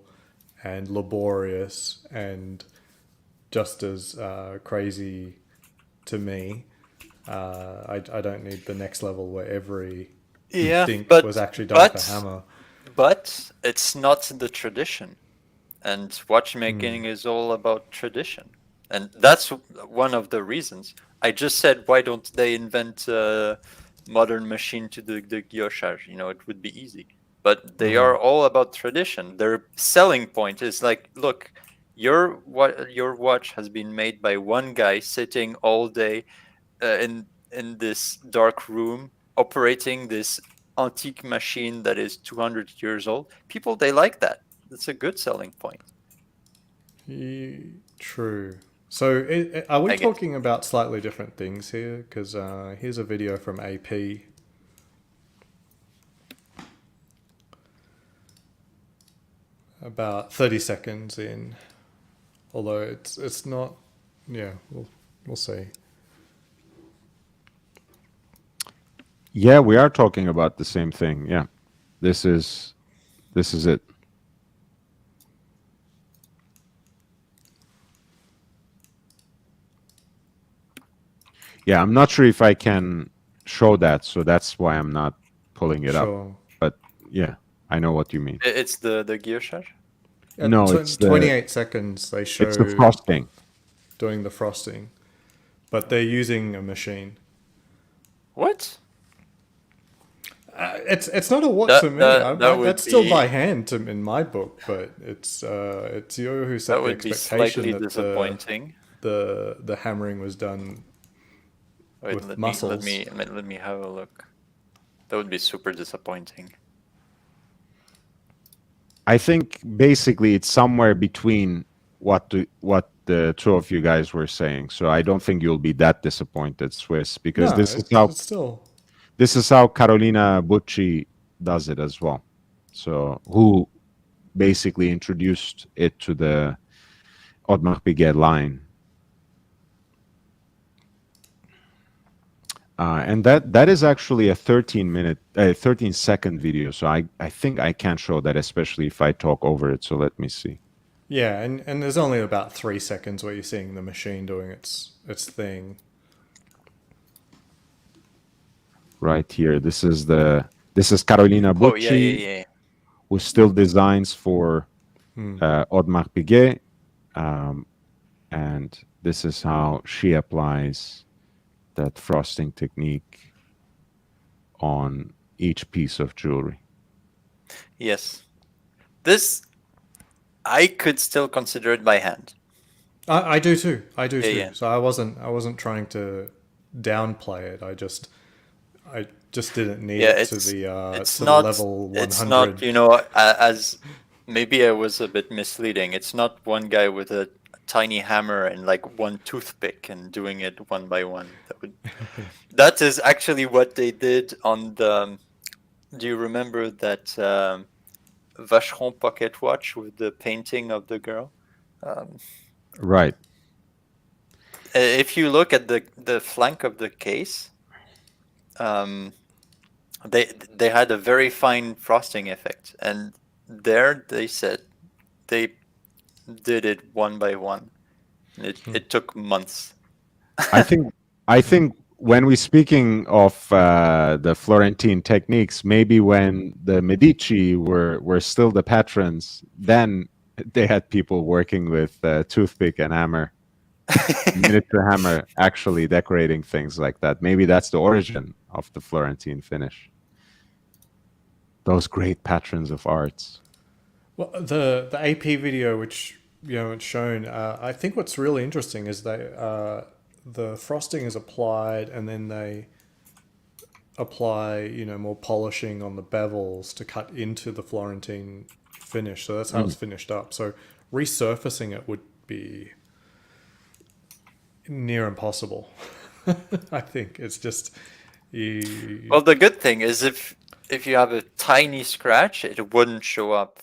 and laborious and just as crazy to me. I don't need the next level where every dink was actually done with a hammer. But it's not the tradition, and watchmaking is all about tradition, and that's one of the reasons. I just said, why don't they invent a modern machine to do the guillochage? It would be easy. But they are all about tradition. Their selling point is like, look, your watch has been made by one guy sitting all day in this dark room operating this antique machine that is 200 years old. People, they like that. That's a good selling point. True. So are we I guess. talking about slightly different things here? Because here's a video from AP. About 30 seconds in. Although it's not... Yeah, we'll see. Yeah, we are talking about the same thing. Yeah, this is it. Yeah, I'm not sure if I can show that, so that's why I'm not pulling it up. But yeah, I know what you mean. It's the guillochage? No, it's 28 seconds they show it's the frosting. Doing the frosting. But they're using a machine. What? It's not a what to me. That's still by hand in my book, but it's you who set the expectation that disappointing. The hammering was done with muscles. Let me have a look. That would be super disappointing. I think basically it's somewhere between what the two of you guys were saying. So I don't think you'll be that disappointed, Swiss, because this is how Carolina Bucci does it as well. So who basically introduced it to the Audemars Piguet line. And that is actually a 13-second video. So I think I can show that, especially if I talk over it. So let me see. Yeah, and there's only about 3 seconds where you're seeing the machine doing its thing. Right here, this is Carolina Bucci, who still designs for Audemars Piguet, and this is how she applies that frosting technique on each piece of jewelry. Yes, this I could still consider it by hand. I do too. Yeah. So I wasn't trying to downplay it. I just didn't need it to the level 100. It's not, as maybe I was a bit misleading. It's not one guy with a tiny hammer and like one toothpick and doing it one by one. That is actually what they did on the... Do you remember that Vacheron pocket watch with the painting of the girl? Right. If you look at the flank of the case, they had a very fine frosting effect, and there they said they did it one by one. It took months. I think when we're speaking of the Florentine techniques, maybe when the Medici were still the patrons, then they had people working with toothpick and hammer, miniature hammer, actually decorating things like that. Maybe that's the origin of the Florentine finish. Those great patrons of arts. Well, the AP video, which it's shown, I think what's really interesting is the frosting is applied, and then they apply more polishing on the bevels to cut into the Florentine finish. So that's how it's finished up. So resurfacing it would be near impossible. I think it's just well, the good thing is if you have a tiny scratch, it wouldn't show up.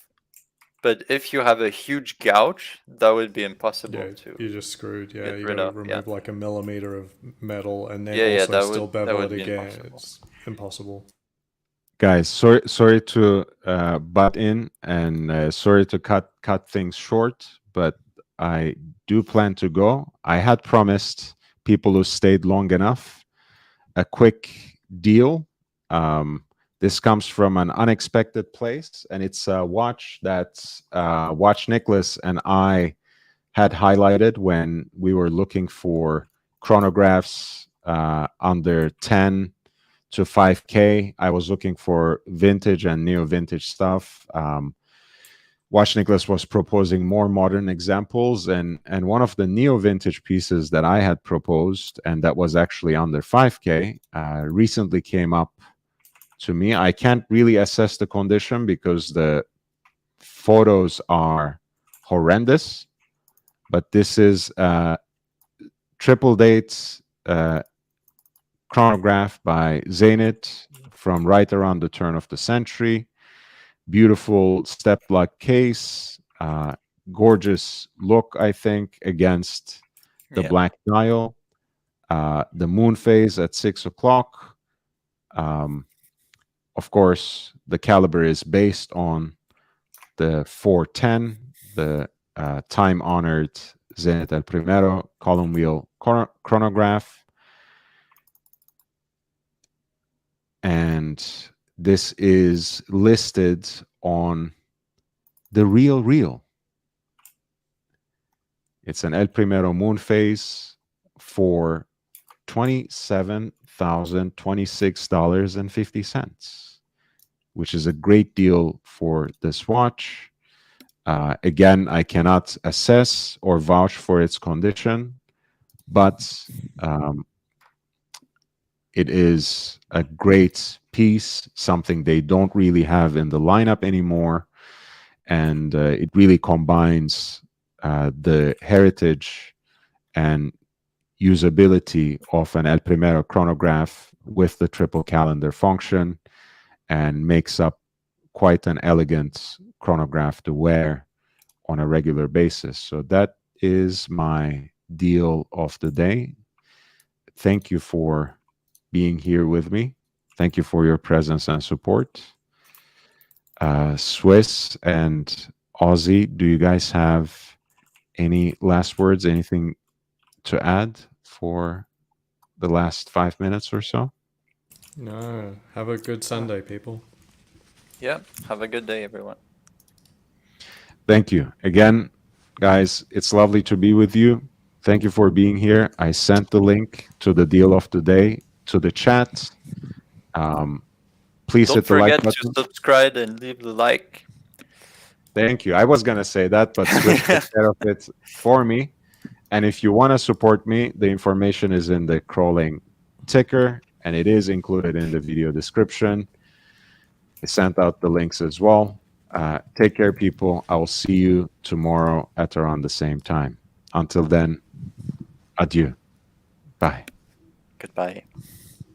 But if you have a huge gouge, that would be impossible to. You're just screwed. Yeah, you got gotta remove like a millimeter of metal and then still bevel it again. It's impossible. Guys, sorry to butt in, and sorry to cut things short, but I do plan to go. I had promised people who stayed long enough a quick deal. This comes from an unexpected place, and it's a watch that Watch Nicholas and I had highlighted when we were looking for chronographs under 10 to 5K. I was looking for vintage and neo-vintage stuff. Watch Nicholas was proposing more modern examples, and one of the neo-vintage pieces that I had proposed, and that was actually under 5K, recently came up to me. I can't really assess the condition because the photos are horrendous, but this is triple dates chronograph by Zenit from right around the turn of the century. Beautiful step-lock case, gorgeous look, I think, against the black dial. The moon phase at 6 o'clock. Of course, the caliber is based on the 410, the time-honored Zenit El Primero column wheel chronograph. And this is listed on the Real. It's an El Primero moon phase for $27,026.50, which is a great deal for this watch. Again, I cannot assess or vouch for its condition, but it is a great piece, something they don't really have in the lineup anymore. And it really combines the heritage and usability of an El Primero chronograph with the triple calendar function, and makes up quite an elegant chronograph to wear on a regular basis. So that is my deal of the day. Thank you for being here with me. Thank you for your presence and support. Swiss and Aussie, do you guys have any last words, anything to add for the last 5 minutes or so? No. Have a good Sunday, people. Yeah. Have a good day, everyone. Thank you. Again, guys, it's lovely to be with you. Thank you for being here. I sent the link to the deal of the day to the chat. Please hit the like button. Don't forget to subscribe and leave the like. Thank you. I was going to say that, but Swiss took care of it for me. And if you want to support me, the information is in the crawling ticker, and it is included in the video description. I sent out the links as well. Take care, people. I will see you tomorrow at around the same time. Until then, adieu. Bye. Goodbye.